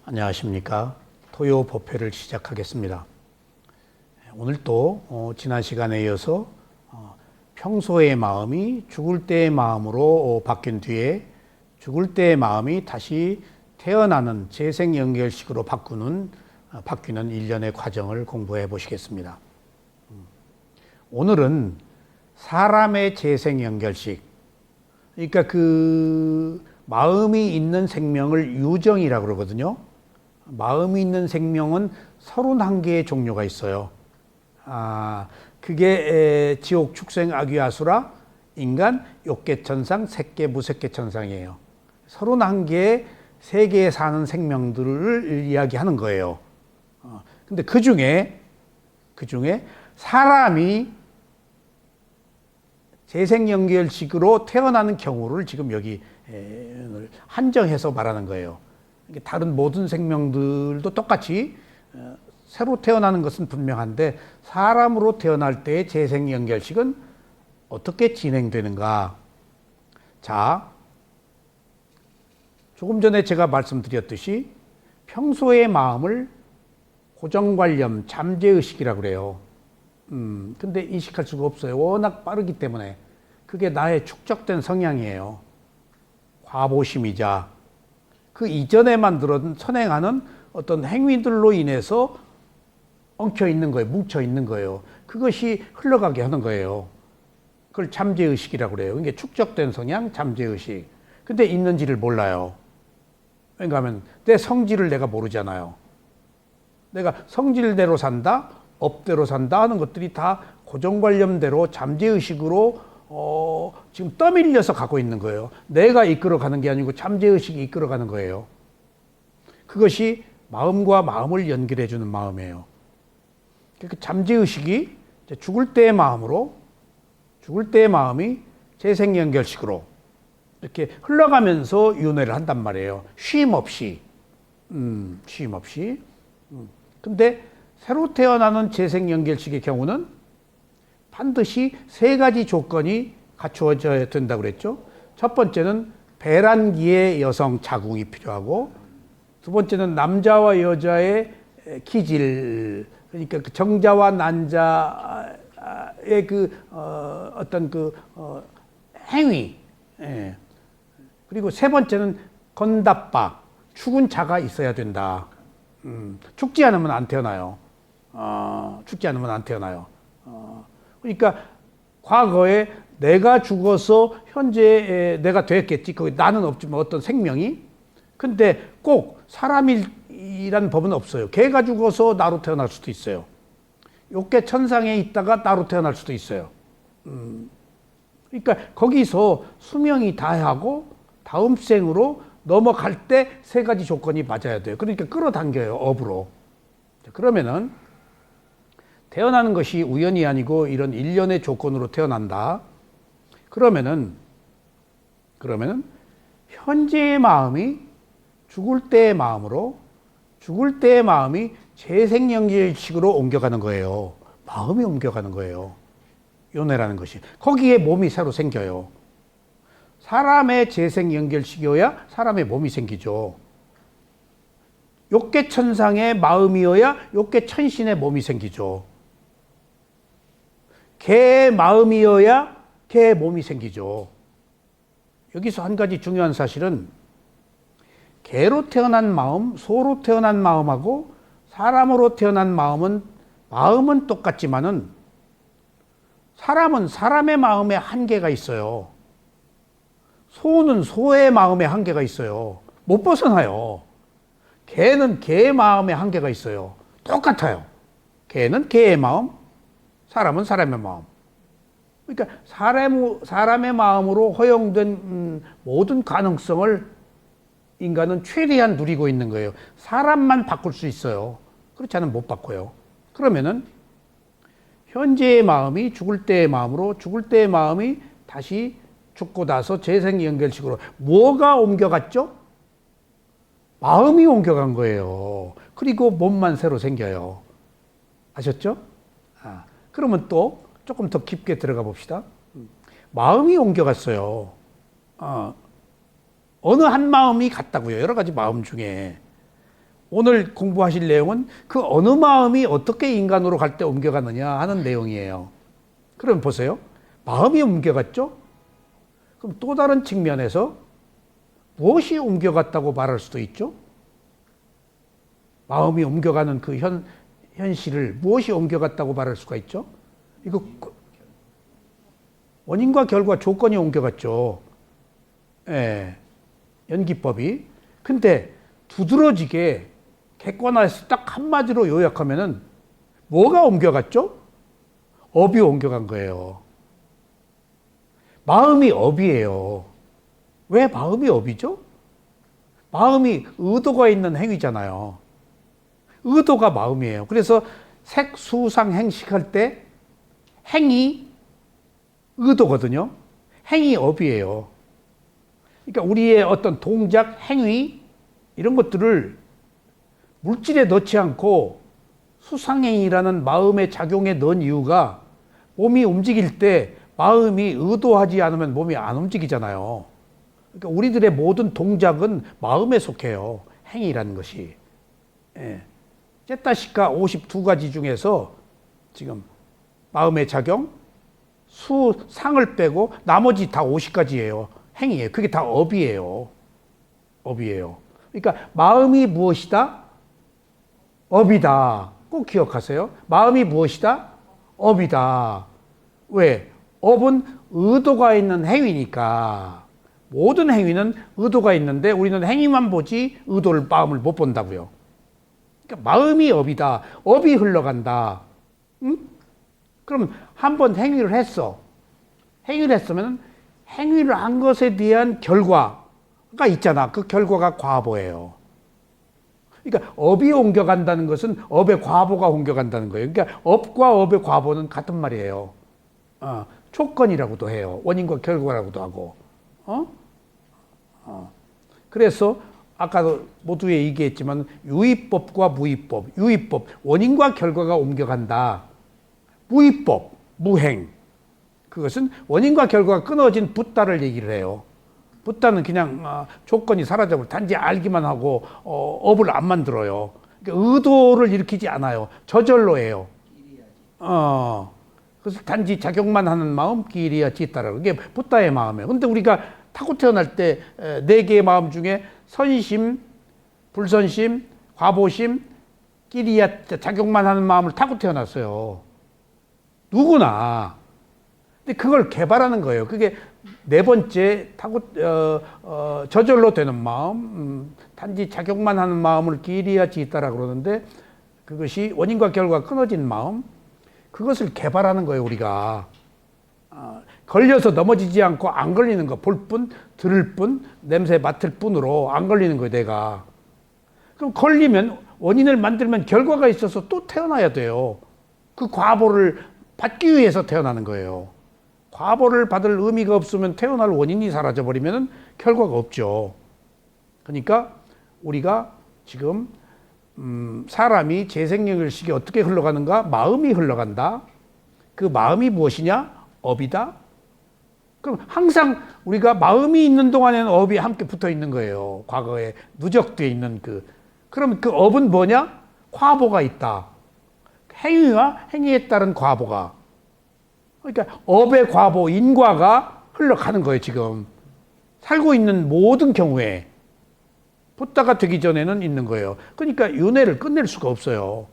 안녕하십니까. 토요 법회를 시작하겠습니다. 오늘 또 지난 시간에 이어서 평소의 마음이 죽을 때의 마음으로 바뀐 뒤에 죽을 때의 마음이 다시 태어나는 재생연결식으로 바뀌는 일련의 과정을 공부해 보시겠습니다. 오늘은 사람의 재생연결식, 그러니까 그 마음이 있는 생명을 유정이라고 그러거든요. 마음이 있는 생명은 31개의 종류가 있어요. 그게 지옥, 축생, 악귀, 아수라, 인간, 욕계, 천상, 색계, 무색계, 천상이에요. 31개의 세계에 사는 생명들을 이야기하는 거예요. 근데 그 중에 사람이 재생연결식으로 태어나는 경우를 지금 여기 한정해서 말하는 거예요. 다른 모든 생명들도 똑같이 새로 태어나는 것은 분명한데 사람으로 태어날 때의 재생연결식은 어떻게 진행되는가? 자, 조금 전에 제가 말씀드렸듯이 평소의 마음을 고정관념, 잠재의식이라고 그래요. 근데 인식할 수가 없어요. 워낙 빠르기 때문에. 그게 나의 축적된 성향이에요. 과보심이자 그 이전에만 선행하는 어떤 행위들로 인해서 엉켜 있는 거예요. 뭉쳐 있는 거예요. 그것이 흘러가게 하는 거예요. 그걸 잠재의식이라고 그래요. 이게 축적된 성향, 잠재의식. 근데 있는지를 몰라요. 왜냐하면 내 성질을 내가 모르잖아요. 내가 성질대로 산다, 업대로 산다 하는 것들이 다 고정관념대로 잠재의식으로 지금 떠밀려서 가고 있는 거예요. 내가 이끌어가는 게 아니고 잠재의식이 이끌어가는 거예요. 그것이 마음과 마음을 연결해주는 마음이에요. 그러니까 잠재의식이 죽을 때의 마음으로, 죽을 때의 마음이 재생연결식으로 이렇게 흘러가면서 윤회를 한단 말이에요. 쉼 없이. 근데 새로 태어나는 재생연결식의 경우는 반드시 3가지 조건이 갖추어져야 된다고 그랬죠. 첫 번째는 배란기의 여성 자궁이 필요하고, 두 번째는 남자와 여자의 기질, 그러니까 그 정자와 난자의 어떤 행위, 그리고 세 번째는 건답바, 죽은 자가 있어야 된다. 죽지 않으면 안 태어나요. 그러니까 과거에 내가 죽어서 현재 내가 됐겠지. 거기 나는 없지만 어떤 생명이. 근데 꼭 사람이란 법은 없어요. 개가 죽어서 나로 태어날 수도 있어요. 욕계 천상에 있다가 나로 태어날 수도 있어요. 그러니까 거기서 수명이 다하고 다음 생으로 넘어갈 때 3가지 조건이 맞아야 돼요. 그러니까 끌어당겨요, 업으로. 그러면은 태어나는 것이 우연이 아니고 이런 일련의 조건으로 태어난다. 그러면은 현재의 마음이 죽을 때의 마음으로, 죽을 때의 마음이 재생연결식으로 옮겨가는 거예요. 마음이 옮겨가는 거예요. 윤회라는 것이. 거기에 몸이 새로 생겨요. 사람의 재생연결식이어야 사람의 몸이 생기죠. 욕계천상의 마음이어야 욕계천신의 몸이 생기죠. 개의 마음이어야 개의 몸이 생기죠. 여기서 한 가지 중요한 사실은 개로 태어난 마음, 소로 태어난 마음하고 사람으로 태어난 마음은 똑같지만은 사람은 사람의 마음에 한계가 있어요. 소는 소의 마음에 한계가 있어요. 못 벗어나요. 개는 개의 마음에 한계가 있어요. 똑같아요. 개는 개의 마음, 사람은 사람의 마음. 그러니까 사람의 마음으로 허용된 모든 가능성을 인간은 최대한 누리고 있는 거예요. 사람만 바꿀 수 있어요. 그렇지 않으면 못 바꿔요. 그러면은 현재의 마음이 죽을 때의 마음으로, 죽을 때의 마음이 다시 죽고 나서 재생연결식으로 뭐가 옮겨갔죠? 마음이 옮겨간 거예요. 그리고 몸만 새로 생겨요. 아셨죠? 그러면 또 조금 더 깊게 들어가 봅시다. 마음이 옮겨갔어요. 어느 한 마음이 같다고요. 여러 가지 마음 중에 오늘 공부하실 내용은 그 어느 마음이 어떻게 인간으로 갈 때 옮겨가느냐 하는 내용이에요. 그럼 보세요. 마음이 옮겨갔죠? 그럼 또 다른 측면에서 무엇이 옮겨갔다고 말할 수도 있죠? 마음이 옮겨가는 그 현실을 무엇이 옮겨갔다고 말할 수가 있죠? 이거 원인과 결과 조건이 옮겨갔죠. 예, 연기법이. 근데 두드러지게 객관화해서 딱 한마디로 요약하면은 뭐가 옮겨갔죠? 업이 옮겨간 거예요. 마음이 업이에요. 왜 마음이 업이죠? 마음이 의도가 있는 행위잖아요. 의도가 마음이에요. 그래서 색수상 행식할 때 행이 의도거든요. 행이 업이에요. 그러니까 우리의 어떤 동작, 행위 이런 것들을 물질에 넣지 않고 수상행위라는 마음의 작용에 넣은 이유가 몸이 움직일 때 마음이 의도하지 않으면 몸이 안 움직이잖아요. 그러니까 우리들의 모든 동작은 마음에 속해요. 행위라는 것이. 예. 제타시카 52가지 중에서 지금 마음의 작용, 수상을 빼고 나머지 다 50가지예요. 행위예요. 그게 다 업이에요. 업이에요. 그러니까 마음이 무엇이다? 업이다. 꼭 기억하세요. 마음이 무엇이다? 업이다. 왜? 업은 의도가 있는 행위니까. 모든 행위는 의도가 있는데 우리는 행위만 보지 의도를, 마음을 못 본다고요. 그러니까 마음이 업이다. 업이 흘러간다. 응? 그럼 한번 행위를 했어. 행위를 했으면 행위를 한 것에 대한 결과가 있잖아. 그 결과가 과보예요. 그러니까 업이 옮겨간다는 것은 업의 과보가 옮겨간다는 거예요. 그러니까 업과 업의 과보는 같은 말이에요. 조건이라고도 해요. 원인과 결과라고도 하고. 그래서 아까도 모두에 얘기했지만 유의법과 무의법, 유의법, 원인과 결과가 옮겨간다. 무의법, 무행. 그것은 원인과 결과가 끊어진 붓다를 얘기를 해요. 붓다는 그냥 조건이 사라져버려. 단지 알기만 하고 업을 안 만들어요. 그러니까 의도를 일으키지 않아요. 저절로 해요. 그래서 단지 작용만 하는 마음, 끼리야 지따라. 그게 붓다의 마음이에요. 근데 우리가 타고 태어날 때 4개의 마음 중에 선심, 불선심, 과보심, 끼리야 작용만 하는 마음을 타고 태어났어요. 누구나. 근데 그걸 개발하는 거예요. 그게 4번째 타고 저절로 되는 마음, 단지 작용만 하는 마음을 끼리야 지따라 그러는데 그것이 원인과 결과 끊어진 마음, 그것을 개발하는 거예요. 우리가 걸려서 넘어지지 않고 안 걸리는 거, 볼 뿐, 들을 뿐, 냄새 맡을 뿐으로 안 걸리는 거예요. 내가. 그럼 걸리면 원인을 만들면 결과가 있어서 또 태어나야 돼요. 그 과보를 받기 위해서 태어나는 거예요. 과보를 받을 의미가 없으면 태어날 원인이 사라져버리면 결과가 없죠. 그러니까 우리가 지금 사람이 재생연결식이 어떻게 흘러가는가? 마음이 흘러간다. 그 마음이 무엇이냐? 업이다. 그럼 항상 우리가 마음이 있는 동안에는 업이 함께 붙어 있는 거예요. 과거에 누적되어 있는 그럼 그 업은 뭐냐? 과보가 있다. 행위와 행위에 따른 과보가. 그러니까 업의 과보, 인과가 흘러가는 거예요. 지금 살고 있는 모든 경우에 붓다가 되기 전에는 있는 거예요. 그러니까 윤회를 끝낼 수가 없어요.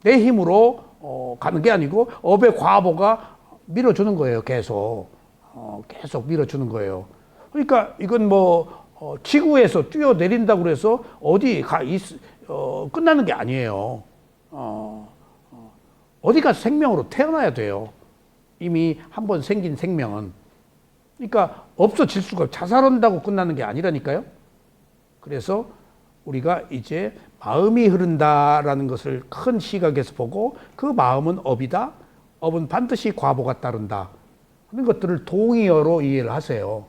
내 힘으로 가는 게 아니고 업의 과보가 밀어주는 거예요. 계속 밀어주는 거예요. 그러니까 이건 지구에서 뛰어내린다고 그래서 어디 끝나는 게 아니에요. 어디 가서 생명으로 태어나야 돼요. 이미 한번 생긴 생명은. 그러니까 없어질 수가 없어요. 자살한다고 끝나는 게 아니라니까요. 그래서 우리가 이제 마음이 흐른다라는 것을 큰 시각에서 보고 그 마음은 업이다. 업은 반드시 과보가 따른다. 그런 것들을 동의어로 이해를 하세요.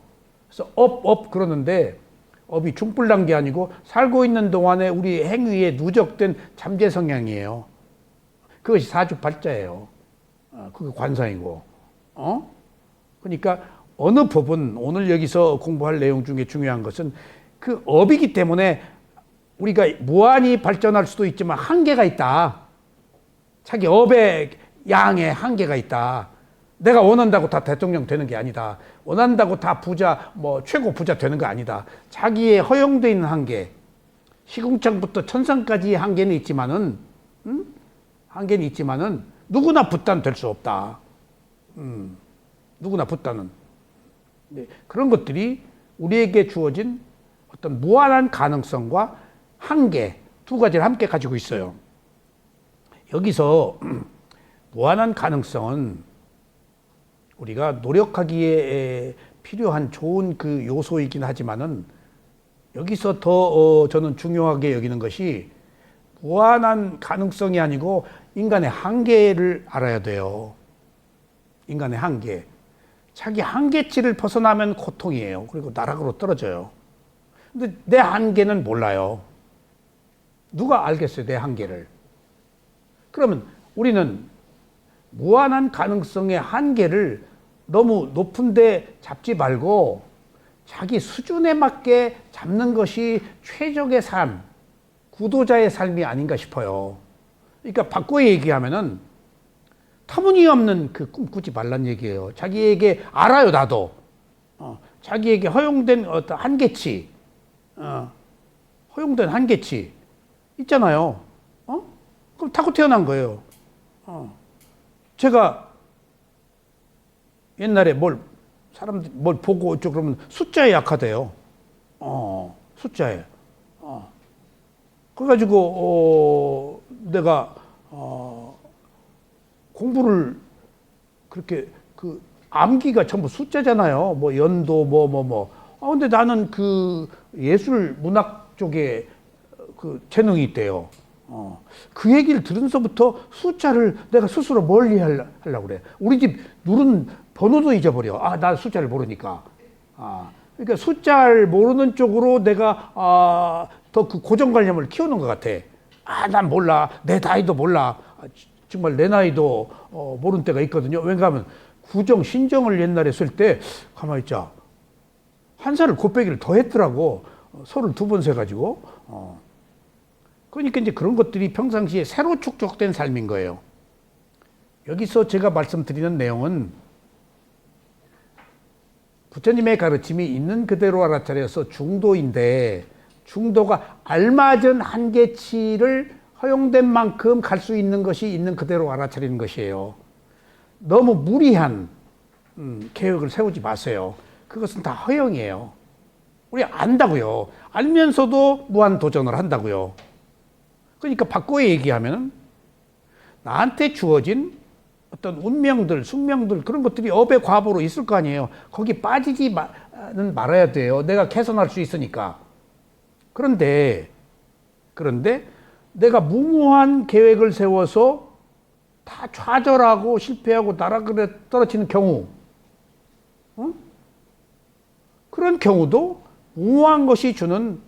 그래서 업 그러는데 업이 중불난 게 아니고 살고 있는 동안에 우리 행위에 누적된 잠재 성향이에요. 그것이 사주팔자예요. 그게 관상이고. 그러니까 어느 법은 오늘 여기서 공부할 내용 중에 중요한 것은 그 업이기 때문에 우리가 무한히 발전할 수도 있지만 한계가 있다. 자기 업의 양에 한계가 있다. 내가 원한다고 다 대통령 되는 게 아니다. 원한다고 다 부자, 최고 부자 되는 거 아니다. 자기의 허용되어 있는 한계, 시궁창부터 천상까지의 한계는 있지만은, 한계는 있지만은 누구나 붓단 될 수 없다. 누구나 붓단은. 네, 그런 것들이 우리에게 주어진 어떤 무한한 가능성과 한계, 두 가지를 함께 가지고 있어요. 여기서 무한한 가능성은 우리가 노력하기에 필요한 좋은 그 요소이긴 하지만은 여기서 더 저는 중요하게 여기는 것이 무한한 가능성이 아니고 인간의 한계를 알아야 돼요. 인간의 한계. 자기 한계치를 벗어나면 고통이에요. 그리고 나락으로 떨어져요. 근데 내 한계는 몰라요. 누가 알겠어요, 내 한계를. 그러면 우리는 무한한 가능성의 한계를 너무 높은데 잡지 말고 자기 수준에 맞게 잡는 것이 최적의 삶, 구도자의 삶이 아닌가 싶어요. 그러니까 바꿔 얘기하면은 터무니없는 그 꿈 꾸지 말란 얘기예요. 자기에게 알아요, 나도. 자기에게 허용된 어떤 한계치, 허용된 한계치 있잖아요. 그럼 타고 태어난 거예요. 제가 옛날에 사람들이 뭘 보고 어쩌고 그러면 숫자에 약하대요. 숫자에. 그래가지고, 내가, 공부를 그렇게 암기가 전부 숫자잖아요. 연도, 근데 나는 그 예술 문학 쪽에 그 재능이 있대요. 그 얘기를 들으면서부터 숫자를 내가 스스로 멀리 하려고 그래. 우리 집 누른 번호도 잊어버려. 나 숫자를 모르니까. 그러니까 숫자를 모르는 쪽으로 내가, 더 그 고정관념을 키우는 것 같아. 난 몰라. 내 나이도 몰라. 정말 내 나이도, 모르는 때가 있거든요. 왜냐하면 신정을 옛날에 쓸 때, 가만히 있자. 한 살을 곱빼기를 더 했더라고. 소를 2번 세가지고. 그러니까 이제 그런 것들이 평상시에 새로 축적된 삶인 거예요. 여기서 제가 말씀드리는 내용은 부처님의 가르침이 있는 그대로 알아차려서 중도인데 중도가 알맞은 한계치를 허용된 만큼 갈 수 있는 것이 있는 그대로 알아차리는 것이에요. 너무 무리한 계획을 세우지 마세요. 그것은 다 허용이에요. 우리 안다고요. 알면서도 무한 도전을 한다고요. 그러니까 바꿔 얘기하면 나한테 주어진 어떤 운명들, 숙명들 그런 것들이 업의 과보로 있을 거 아니에요. 거기 빠지지는 말아야 돼요. 내가 개선할 수 있으니까. 그런데 내가 계획을 세워서 다 좌절하고 실패하고 나락으로 떨어지는 경우, 그런 경우도 무모한 것이 주는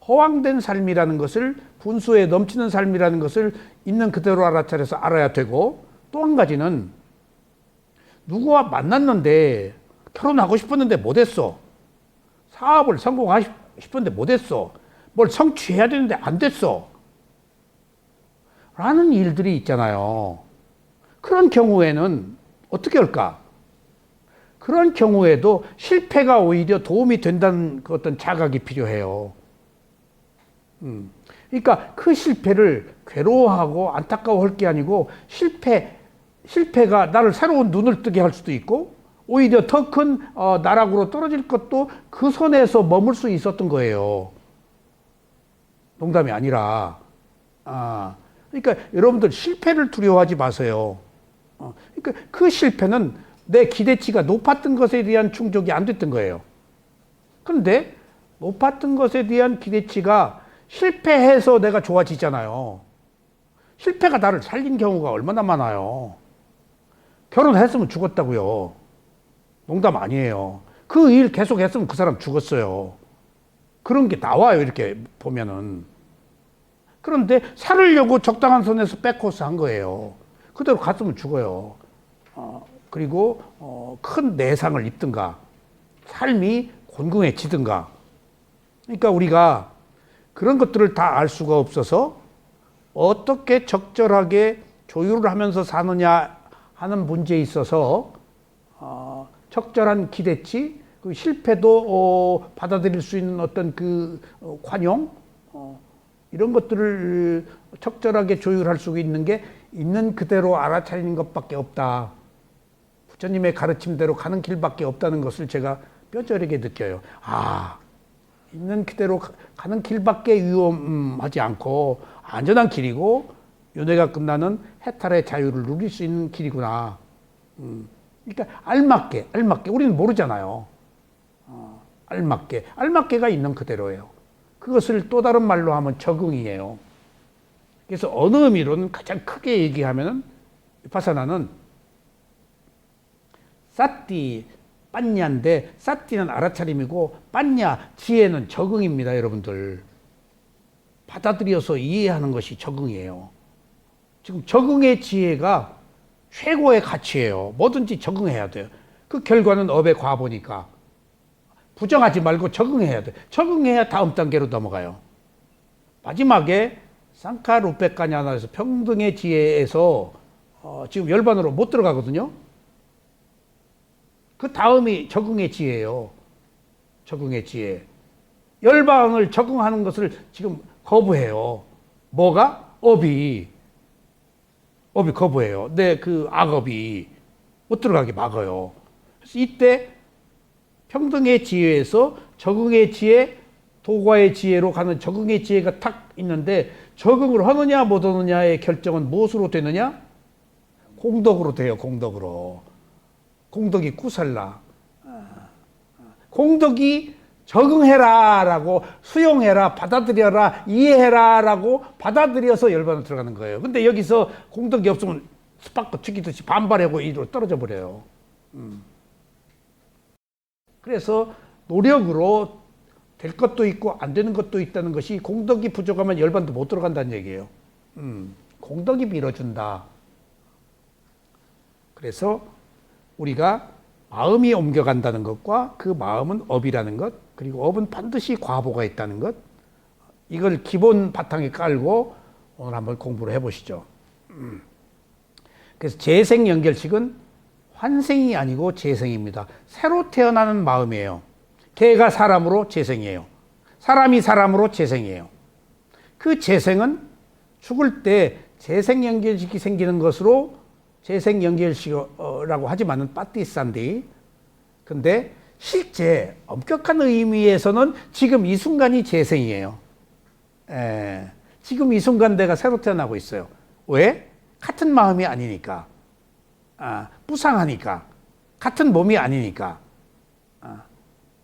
허황된 삶이라는 것을, 분수에 넘치는 삶이라는 것을 있는 그대로 알아차려서 알아야 되고, 또 한 가지는 누구와 만났는데 결혼하고 싶었는데 못했어. 사업을 성공하고 싶었는데 못했어. 뭘 성취해야 되는데 안 됐어. 라는 일들이 있잖아요. 그런 경우에는 어떻게 할까? 그런 경우에도 실패가 오히려 도움이 된다는 그 어떤 자각이 필요해요. 그러니까 그 실패를 괴로워하고 안타까워할 게 아니고 실패가 나를 새로운 눈을 뜨게 할 수도 있고 오히려 더 큰 나락으로 떨어질 것도 그 선에서 머물 수 있었던 거예요. 농담이 아니라. 그러니까 여러분들 실패를 두려워하지 마세요. 그러니까 그 실패는 내 기대치가 높았던 것에 대한 충족이 안 됐던 거예요. 그런데 높았던 것에 대한 기대치가 실패해서 내가 좋아지잖아요. 실패가 나를 살린 경우가 얼마나 많아요. 결혼했으면 죽었다고요. 농담 아니에요. 그 일 계속 했으면 그 사람 죽었어요. 그런 게 나와요, 이렇게 보면은. 그런데 살으려고 적당한 선에서 백코스 한 거예요. 그대로 갔으면 죽어요. 그리고 큰 내상을 입든가 삶이 곤궁해지든가. 그러니까 우리가 그런 것들을 다 알 수가 없어서 어떻게 적절하게 조율을 하면서 사느냐 하는 문제에 있어서 적절한 기대치, 그 실패도 받아들일 수 있는 어떤 그 관용, 이런 것들을 적절하게 조율할 수 있는 게 있는 그대로 알아차리는 것밖에 없다. 부처님의 가르침대로 가는 길밖에 없다는 것을 제가 뼈저리게 느껴요. 있는 그대로 가는 길밖에 위험하지 않고 안전한 길이고 윤회가 끝나는 해탈의 자유를 누릴 수 있는 길이구나. 그러니까 알맞게 우리는 모르잖아요. 알맞게가 있는 그대로예요. 그것을 또 다른 말로 하면 적응이에요. 그래서 어느 의미로는 가장 크게 얘기하면은 비파사나는 사띠, 빠냐인데 사띠는 알아차림이고 빠냐, 지혜는 적응입니다, 여러분들. 받아들여서 이해하는 것이 적응이에요. 지금 적응의 지혜가 최고의 가치예요. 뭐든지 적응해야 돼요. 그 결과는 업의 과보니까 부정하지 말고 적응해야 돼. 적응해야 다음 단계로 넘어가요. 마지막에 상카루페카냐나에서 평등의 지혜에서 지금 열반으로 못 들어가거든요. 그 다음이 적응의 지혜예요. 적응의 지혜. 열반을 적응하는 것을 지금 거부해요. 뭐가? 업이 거부해요. 그 악업이 못 들어가게 막아요. 그래서 이때 평등의 지혜에서 적응의 지혜, 도과의 지혜로 가는 적응의 지혜가 탁 있는데 적응을 하느냐 못 하느냐의 결정은 무엇으로 되느냐? 공덕으로 돼요. 공덕으로. 공덕이 구살라. 공덕이 적응해라 라고, 수용해라, 받아들여라, 이해해라 라고 받아들여서 열반으로 들어가는 거예요. 근데 여기서 공덕이 없으면 스파크 튀기듯이 반발하고 이리로 떨어져 버려요. 그래서 노력으로 될 것도 있고 안 되는 것도 있다는 것이, 공덕이 부족하면 열반도 못 들어간다는 얘기예요. 공덕이 밀어준다. 그래서 우리가 마음이 옮겨간다는 것과 그 마음은 업이라는 것, 그리고 업은 반드시 과보가 있다는 것, 이걸 기본 바탕에 깔고 오늘 한번 공부를 해보시죠. 그래서 재생연결식은 환생이 아니고 재생입니다. 새로 태어나는 마음이에요. 개가 사람으로 재생이에요. 사람이 사람으로 재생이에요. 그 재생은 죽을 때 재생연결식이 생기는 것으로 재생연결식이라고 하지만은 빠띠산디. 근데 실제 엄격한 의미에서는 지금 이 순간이 재생이에요. 지금 이 순간 내가 새로 태어나고 있어요. 왜? 같은 마음이 아니니까. 부상하니까. 같은 몸이 아니니까.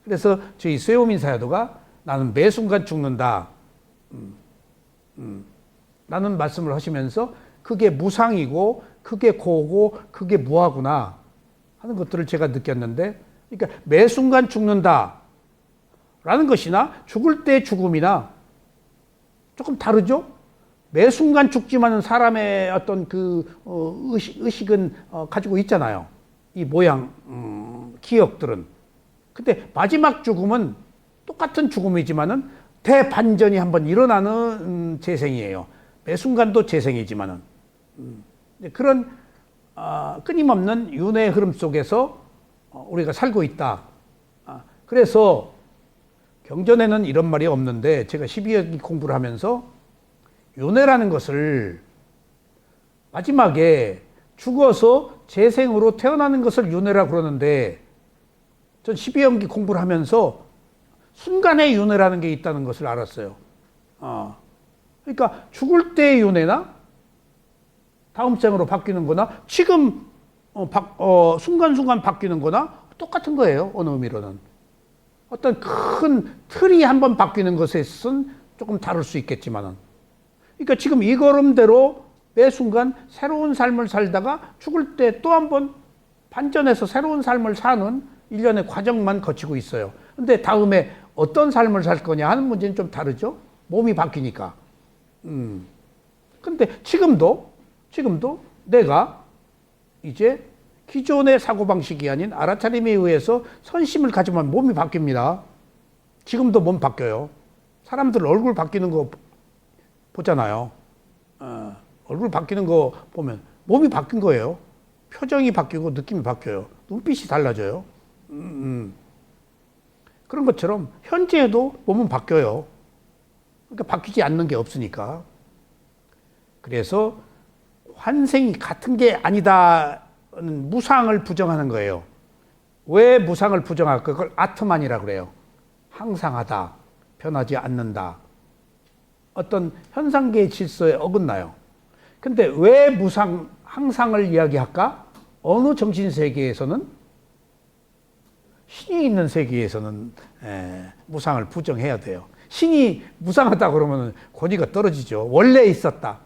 그래서 저희 쇠오민 사야도가 나는 매 순간 죽는다. 라는 말씀을 하시면서 그게 무상이고 그게 고고 그게 무하구나 하는 것들을 제가 느꼈는데, 그러니까 매 순간 죽는다 라는 것이나 죽을 때 죽음이나 조금 다르죠? 매 순간 죽지만은 사람의 어떤 그 의식은 가지고 있잖아요. 이 모양, 기억들은. 근데 마지막 죽음은 똑같은 죽음이지만은 대반전이 한번 일어나는 재생이에요. 매 순간도 재생이지만은. 그런 끊임없는 윤회의 흐름 속에서 우리가 살고 있다. 그래서 경전에는 이런 말이 없는데 제가 12기 공부를 하면서 윤회라는 것을 마지막에 죽어서 재생으로 태어나는 것을 윤회라고 그러는데, 전 12연기 공부를 하면서 순간의 윤회라는 게 있다는 것을 알았어요. 그러니까 죽을 때의 윤회나 다음 생으로 바뀌는 거나 지금 순간순간 바뀌는 거나 똑같은 거예요. 어느 의미로는. 어떤 큰 틀이 한번 바뀌는 것에선 조금 다를 수 있겠지만은. 그러니까 지금 이 걸음대로 매 순간 새로운 삶을 살다가 죽을 때 또 한번 반전해서 새로운 삶을 사는 일련의 과정만 거치고 있어요. 근데 다음에 어떤 삶을 살 거냐 하는 문제는 좀 다르죠. 몸이 바뀌니까. 근데 지금도 내가 이제 기존의 사고방식이 아닌 알아차림에 의해서 선심을 가지면 몸이 바뀝니다. 지금도 몸 바뀌어요. 사람들 얼굴 바뀌는 거 보잖아요. 얼굴 바뀌는 거 보면 몸이 바뀐 거예요. 표정이 바뀌고 느낌이 바뀌어요. 눈빛이 달라져요. 그런 것처럼 현재에도 몸은 바뀌어요. 그러니까 바뀌지 않는 게 없으니까. 그래서 환생이 같은 게 아니다는 무상을 부정하는 거예요. 왜 무상을 부정할까? 그걸 아트만이라고 그래요. 항상하다, 변하지 않는다. 어떤 현상계의 질서에 어긋나요. 근데 왜 무상, 항상을 이야기할까? 어느 정신세계에서는, 신이 있는 세계에서는 무상을 부정해야 돼요. 신이 무상하다 그러면 권위가 떨어지죠. 원래 있었다.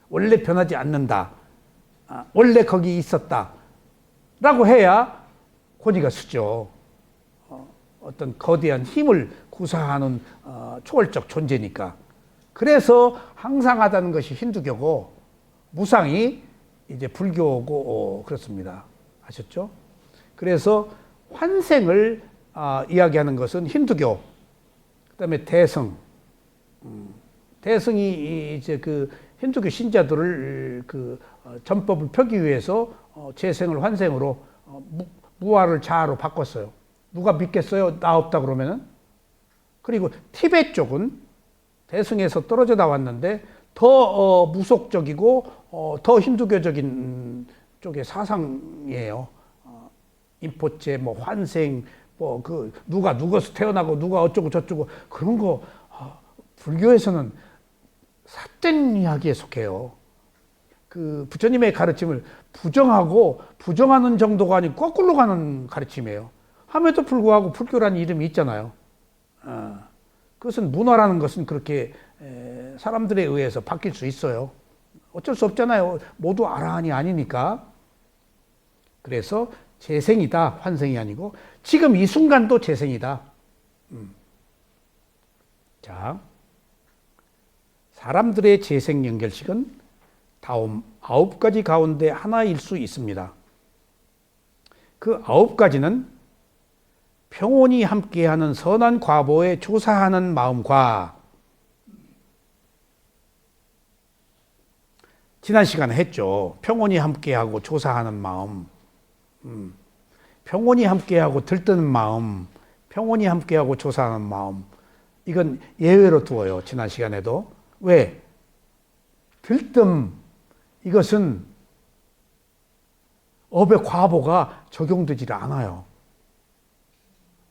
원래 변하지 않는다. 원래 거기 있었다. 라고 해야 권위가 서죠. 어떤 거대한 힘을 구사하는 초월적 존재니까. 그래서 항상하다는 것이 힌두교고 무상이 이제 불교고 그렇습니다. 아셨죠? 그래서 환생을 이야기하는 것은 힌두교, 그다음에 대승. 대승이 이제 그 힌두교 신자들을 그 전법을 펴기 위해서 재생을 환생으로 무아를 자아로 바꿨어요. 누가 믿겠어요? 나 없다 그러면은. 그리고 티베트 쪽은 대승에서 떨어져 나왔는데 더 무속적이고 더 힌두교적인 쪽의 사상이에요. 인포체, 뭐 환생, 뭐 그 누가 누구서 태어나고 누가 어쩌고 저쩌고 그런 거 불교에서는 삿된 이야기에 속해요. 그 부처님의 가르침을 부정하고 부정하는 정도가 아니고 거꾸로 가는 가르침이에요. 함에도 불구하고 불교라는 이름이 있잖아요. 그것은 문화라는 것은 그렇게 사람들에 의해서 바뀔 수 있어요. 어쩔 수 없잖아요. 모두 아라한이 아니니까. 그래서 재생이다, 환생이 아니고 지금 이 순간도 재생이다. 자, 사람들의 재생 연결식은 다음 9가지 가운데 하나일 수 있습니다. 그 9가지는 평온이 함께하는 선한 과보에 조사하는 마음과 지난 시간에 했죠. 평온이 함께하고 조사하는 마음, 평온이 함께하고 들뜨는 마음, 평온이 함께하고 조사하는 마음. 이건 예외로 두어요. 지난 시간에도. 왜? 들뜸, 이것은 업의 과보가 적용되지 않아요.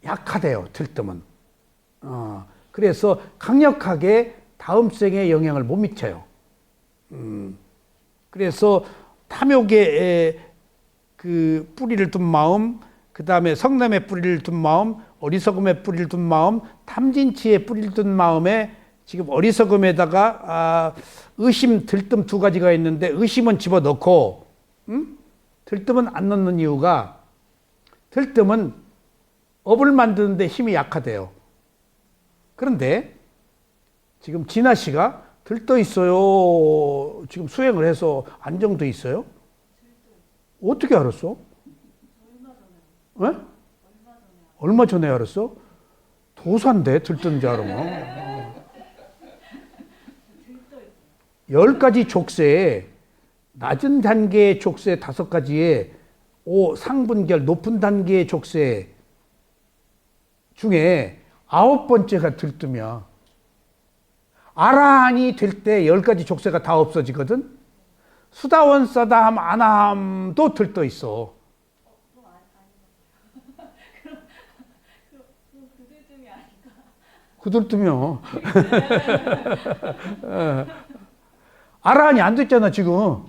약하대요, 들뜸은. 그래서 강력하게 다음 생에 영향을 못 미쳐요. 그래서 탐욕의 그 뿌리를 둔 마음, 그 다음에 성냄의 뿌리를 둔 마음, 어리석음의 뿌리를 둔 마음, 탐진치의 뿌리를 둔 마음에 지금 어리석음에다가 의심, 들뜸 2가지가 있는데 의심은 집어넣고 들뜸은 안 넣는 이유가 들뜸은 업을 만드는데 힘이 약하대요. 그런데 지금 진아 씨가 들떠 있어요. 지금 수행을 해서 안정돼 있어요. 어떻게 알았어? 얼마 전에 알았어? 도사인데 들뜬 줄 알으면. 10가지 족쇄에 낮은 단계의 족쇄 5가지에 상분결 높은 단계의 족쇄 중에 9번째가 들뜸이야. 아라한이 될 때 10가지 족쇄가 다 없어지거든. 수다원 사다함 아나함도 들떠 있어. 그들뜸이요. 아라한이 안 됐잖아 지금.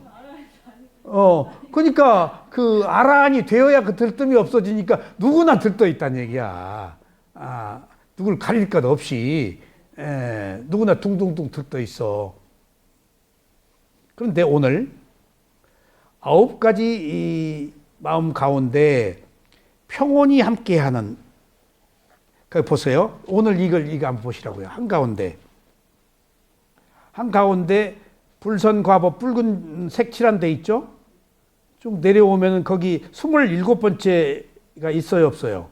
그러니까 그 아라한이 되어야 그 들뜸이 없어지니까 누구나 들떠 있다는 얘기야. 누굴 가릴 것 없이 누구나 둥둥둥 들떠 있어. 그런데 오늘 9가지 이 마음 가운데 평온이 함께하는, 거기 보세요. 오늘 이거 한번 보시라고요. 한가운데 불선과법 붉은 색칠한 데 있죠? 쭉 내려오면 거기 27번째가 있어요, 없어요?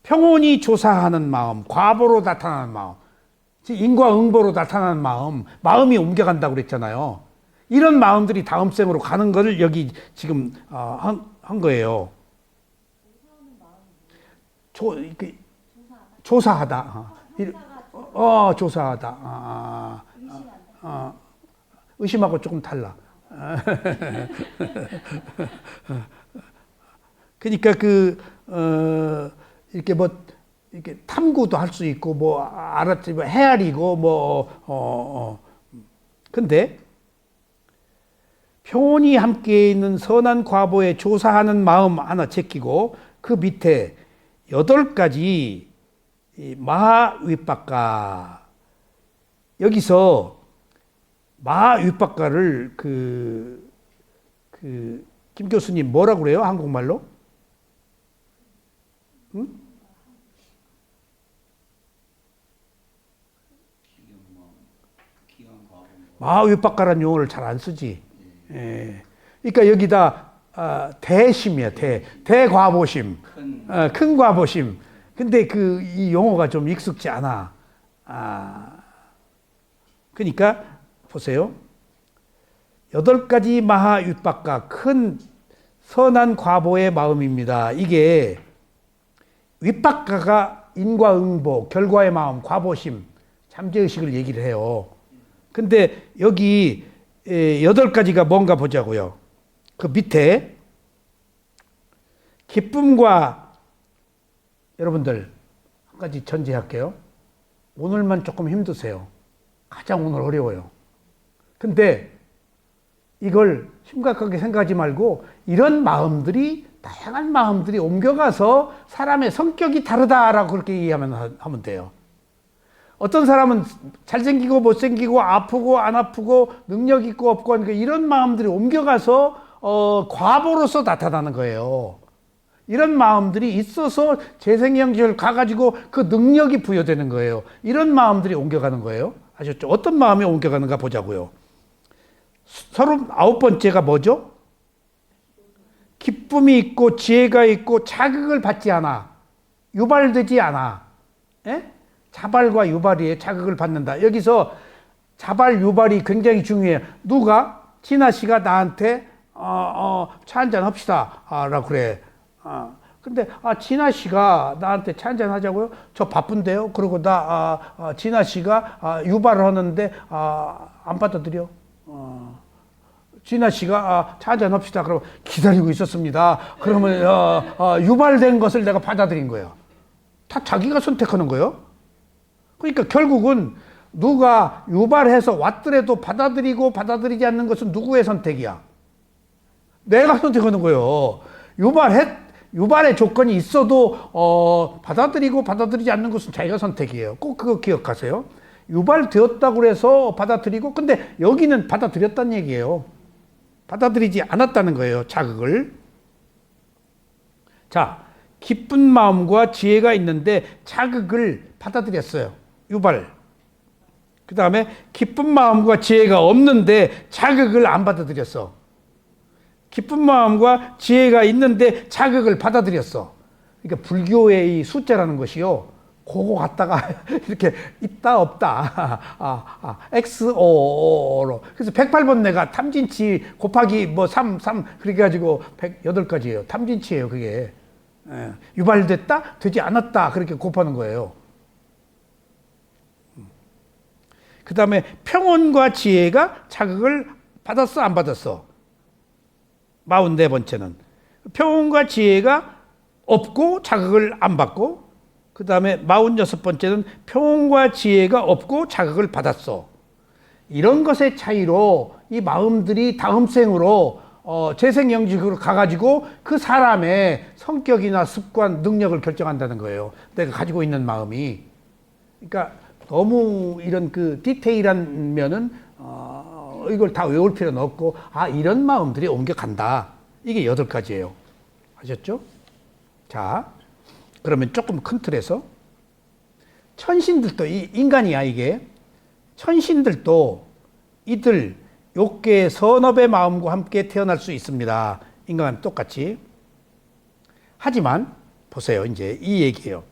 평온이 조사하는 마음, 과보로 나타나는 마음. 인과응보로 나타나는 마음이 옮겨간다고 그랬잖아요. 이런 마음들이 다음 생으로 가는 것을 여기 지금 한 거예요. 조사하다. 조사하다. 의심하고 조금 달라. 그러니까 이렇게 이렇게 탐구도 할 수 있고 알았지 헤아리고 근데 평온이 함께 있는 선한 과보에 조사하는 마음 하나 제끼고 그 밑에 8가지 마하윗박가, 여기서 마하윗박가를 김 교수님 뭐라고 그래요? 한국말로? 응? 마하윗박가라는 용어를 잘 안 쓰지. 예. 그러니까 여기다 대심이야. 대과보심, 큰 과보심. 근데 이 용어가 좀 익숙지 않아. 그러니까 보세요. 8가지 마하윗박가, 큰 선한 과보의 마음입니다. 이게 윗박가가 인과응보, 결과의 마음, 과보심, 잠재의식을 얘기를 해요. 근데 여기 8가지가 뭔가 보자고요. 그 밑에 기쁨과, 여러분들 한 가지 전제할게요. 오늘만 조금 힘드세요. 가장 오늘 어려워요. 근데 이걸 심각하게 생각하지 말고 이런 마음들이, 다양한 마음들이 옮겨가서 사람의 성격이 다르다라고 그렇게 이해하면 돼요. 어떤 사람은 잘생기고 못생기고 아프고 안 아프고 능력 있고 없고 하니까 이런 마음들이 옮겨가서 과보로서 나타나는 거예요. 이런 마음들이 있어서 재생영지를 가가지고 그 능력이 부여되는 거예요. 이런 마음들이 옮겨가는 거예요. 아셨죠? 어떤 마음이 옮겨가는가 보자고요. 39번째가 뭐죠? 기쁨이 있고 지혜가 있고 자극을 받지 않아. 유발되지 않아. 예? 자발과 유발이 자극을 받는다. 여기서 자발, 유발이 굉장히 중요해요. 누가? 진아 씨가 나한테 차 한잔 합시다 라고 그래. 근데 진아 씨가 나한테 차 한잔 하자고요? 저 바쁜데요? 그러고 진아 씨가 유발을 하는데 안 받아들여. 진아 씨가 차 한잔 합시다. 그러면 기다리고 있었습니다. 그러면 유발된 것을 내가 받아들인 거예요. 다 자기가 선택하는 거예요. 그러니까 결국은 누가 유발해서 왔더라도 받아들이고 받아들이지 않는 것은 누구의 선택이야? 내가 선택하는 거예요. 유발의 조건이 있어도 받아들이고 받아들이지 않는 것은 자기가 선택이에요. 꼭 그거 기억하세요. 유발되었다고 해서 받아들이고, 근데 여기는 받아들였다는 얘기예요. 받아들이지 않았다는 거예요, 자극을. 자, 기쁜 마음과 지혜가 있는데 자극을 받아들였어요. 유발. 그 다음에 기쁜 마음과 지혜가 없는데 자극을 안 받아들였어. 기쁜 마음과 지혜가 있는데 자극을 받아들였어. 그러니까 불교의 이 숫자라는 것이요, 그거 갖다가 이렇게 있다 없다 XO로. 그래서 108번 내가 탐진치 곱하기 3 그렇게 가지고 108가지예요. 탐진치예요, 그게. 유발됐다, 되지 않았다, 그렇게 곱하는 거예요. 그 다음에 평온과 지혜가 자극을 받았어, 안 받았어? 44번째는 평온과 지혜가 없고 자극을 안 받고, 그 다음에 46번째는 평온과 지혜가 없고 자극을 받았어. 이런 것의 차이로 이 마음들이 다음 생으로 재생영직으로 가가지고 그 사람의 성격이나 습관, 능력을 결정한다는 거예요. 내가 가지고 있는 마음이. 그러니까 너무 이런 디테일한 면은 이걸 다 외울 필요는 없고, 이런 마음들이 옮겨간다. 이게 8가지예요. 아셨죠? 자, 그러면 조금 큰 틀에서 천신들도, 인간이야 이게. 천신들도 이들 욕계의 선업의 마음과 함께 태어날 수 있습니다. 인간은 똑같이. 하지만 보세요, 이제 이 얘기예요.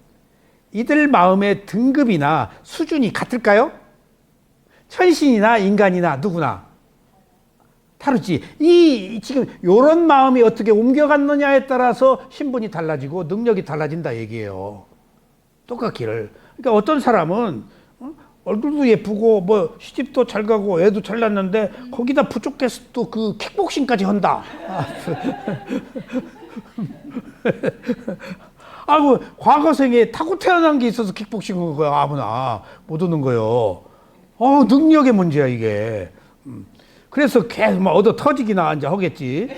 이들 마음의 등급이나 수준이 같을까요? 천신이나 인간이나 누구나 다르지. 지금 요런 마음이 어떻게 옮겨갔느냐에 따라서 신분이 달라지고 능력이 달라진다 얘기예요. 똑같기를. 그러니까 어떤 사람은 얼굴도 예쁘고 뭐 시집도 잘 가고 애도 잘 낳는데 거기다 부족해서 또 그 킥복싱까지 한다. 아이고 과거생에 타고 태어난 게 있어서 킥복싱 한 거야. 아무나 못 오는 거요. 능력의 문제야 이게. 그래서 계속 막 얻어 터지기나 이제 하겠지.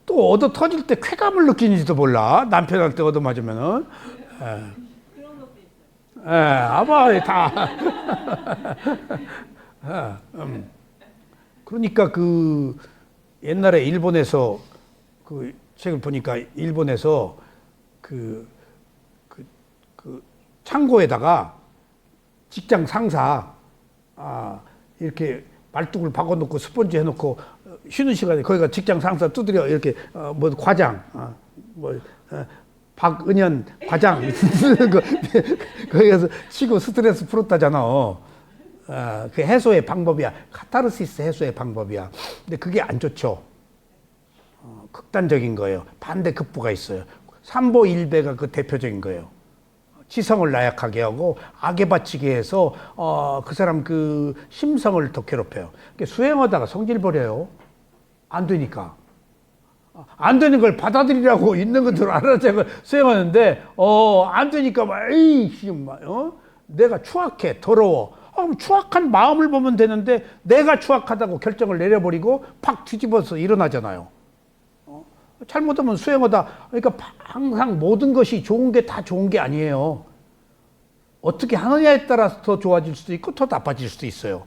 또 얻어 터질 때 쾌감을 느끼는지도 몰라. 남편한테 얻어 맞으면은. 아마 다. 그러니까 그 옛날에 일본에서 그 책을 보니까 일본에서 그 창고에다가 직장 상사 이렇게 말뚝을 박아놓고 스펀지 해놓고 쉬는 시간에 거기가 직장 상사 두드려 이렇게 뭐 과장 박은현 과장 거기 가서 치고 스트레스 풀었다잖아. 그 해소의 방법이야. 카타르시스 해소의 방법이야. 근데 그게 안 좋죠. 극단적인 거예요. 반대급부가 있어요. 삼보일배가 그 대표적인 거예요. 지성을 나약하게 하고 악에 바치게 해서 그 사람 그 심성을 더 괴롭혀요. 수행하다가 성질 버려요. 안 되니까. 안 되는 걸 받아들이라고 있는 것들 알아서 수행하는데 안 되니까 막 내가 추악해 더러워. 추악한 마음을 보면 되는데 내가 추악하다고 결정을 내려버리고 팍 뒤집어서 일어나잖아요. 잘못하면 수행하다. 그러니까 항상 모든 것이 좋은 게 다 좋은 게 아니에요. 어떻게 하느냐에 따라서 더 좋아질 수도 있고 더 나빠질 수도 있어요.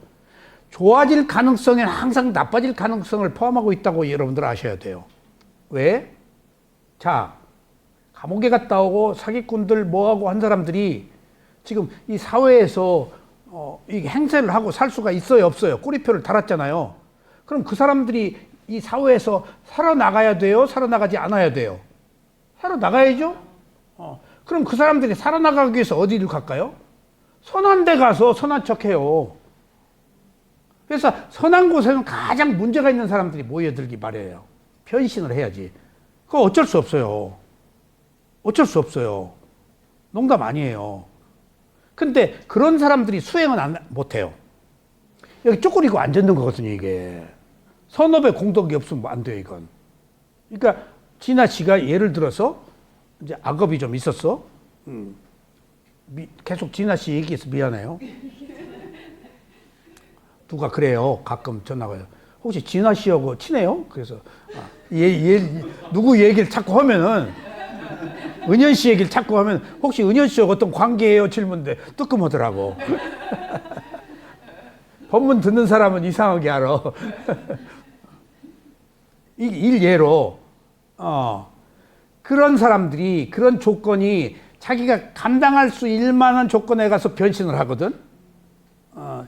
좋아질 가능성에는 항상 나빠질 가능성을 포함하고 있다고 여러분들 아셔야 돼요. 왜? 자, 감옥에 갔다 오고 사기꾼들 뭐하고 한 사람들이 지금 이 사회에서 이 행세를 하고 살 수가 있어요 없어요? 꼬리표를 달았잖아요. 그럼 그 사람들이 이 사회에서 살아나가야 돼요? 살아나가지 않아야 돼요? 살아나가야죠? 그럼 그 사람들이 살아나가기 위해서 어디를 갈까요? 선한 데 가서 선한 척 해요. 그래서 선한 곳에는 가장 문제가 있는 사람들이 모여들기 마련이에요. 변신을 해야지. 그거 어쩔 수 없어요. 어쩔 수 없어요. 농담 아니에요. 근데 그런 사람들이 수행은 못해요. 여기 쪼그리고 앉는 거거든요, 이게. 선업에 공덕이 없으면 안 돼요, 이건. 그러니까, 진아 씨가 예를 들어서, 이제 악업이 좀 있었어. 계속 진아 씨 얘기해서 미안해요. 누가 그래요. 가끔 전화가 와요. 혹시 진아 씨하고 친해요? 그래서, 누구 얘기를 자꾸 하면은, 은현 씨 얘기를 자꾸 하면, 혹시 은현 씨하고 어떤 관계예요? 질문인데, 뜨끔하더라고. 법문 듣는 사람은 이상하게 알아. 일예로 그런 사람들이 그런 조건이 자기가 감당할 수 있을만한 조건에 가서 변신을 하거든.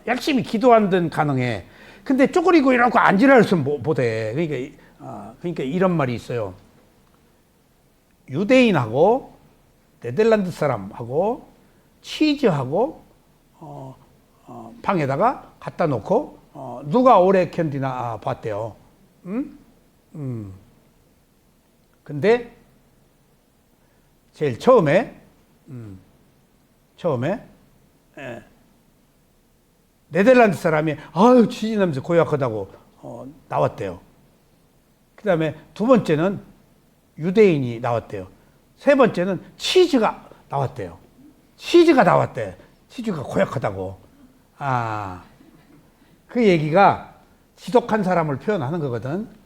열심히 기도하는 가능해. 근데 쪼그리고 이러고 앉으라면 못해. 그러니까 이런 말이 있어요. 유대인하고 네덜란드 사람하고 치즈하고 방에다가 갖다 놓고 누가 오래 견디나 봤대요. 근데 제일 처음에 네덜란드 사람이 치즈 냄새 고약하다고 나왔대요. 그 다음에 두 번째는 유대인이 나왔대요. 세 번째는 치즈가 나왔대요. 치즈가 나왔대. 치즈가 고약하다고. 그 얘기가 지독한 사람을 표현하는 거거든.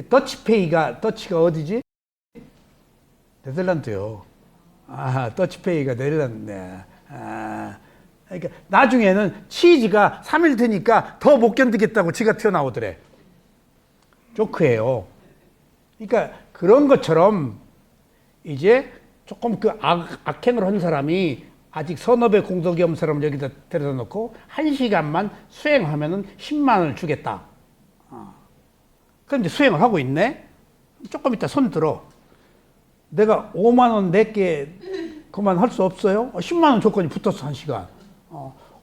더치가 어디지? 네덜란드요. 더치페이가 네덜란드네. 그러니까 나중에는 치즈가 3일 되니까 더 못 견디겠다고 지가 튀어나오더래. 조크예요. 그러니까 그런 것처럼 이제 조금 그 악행을 한 사람이 아직 선업의 공덕이 없는 사람을 여기다 데려다 놓고 1시간만 수행하면은 10만 원을 주겠다. 그런데 수행을 하고 있네? 조금 이따 손 들어. 내가 5만 원 낼게 그만 할 수 없어요? 10만 원 조건이 붙었어, 1시간.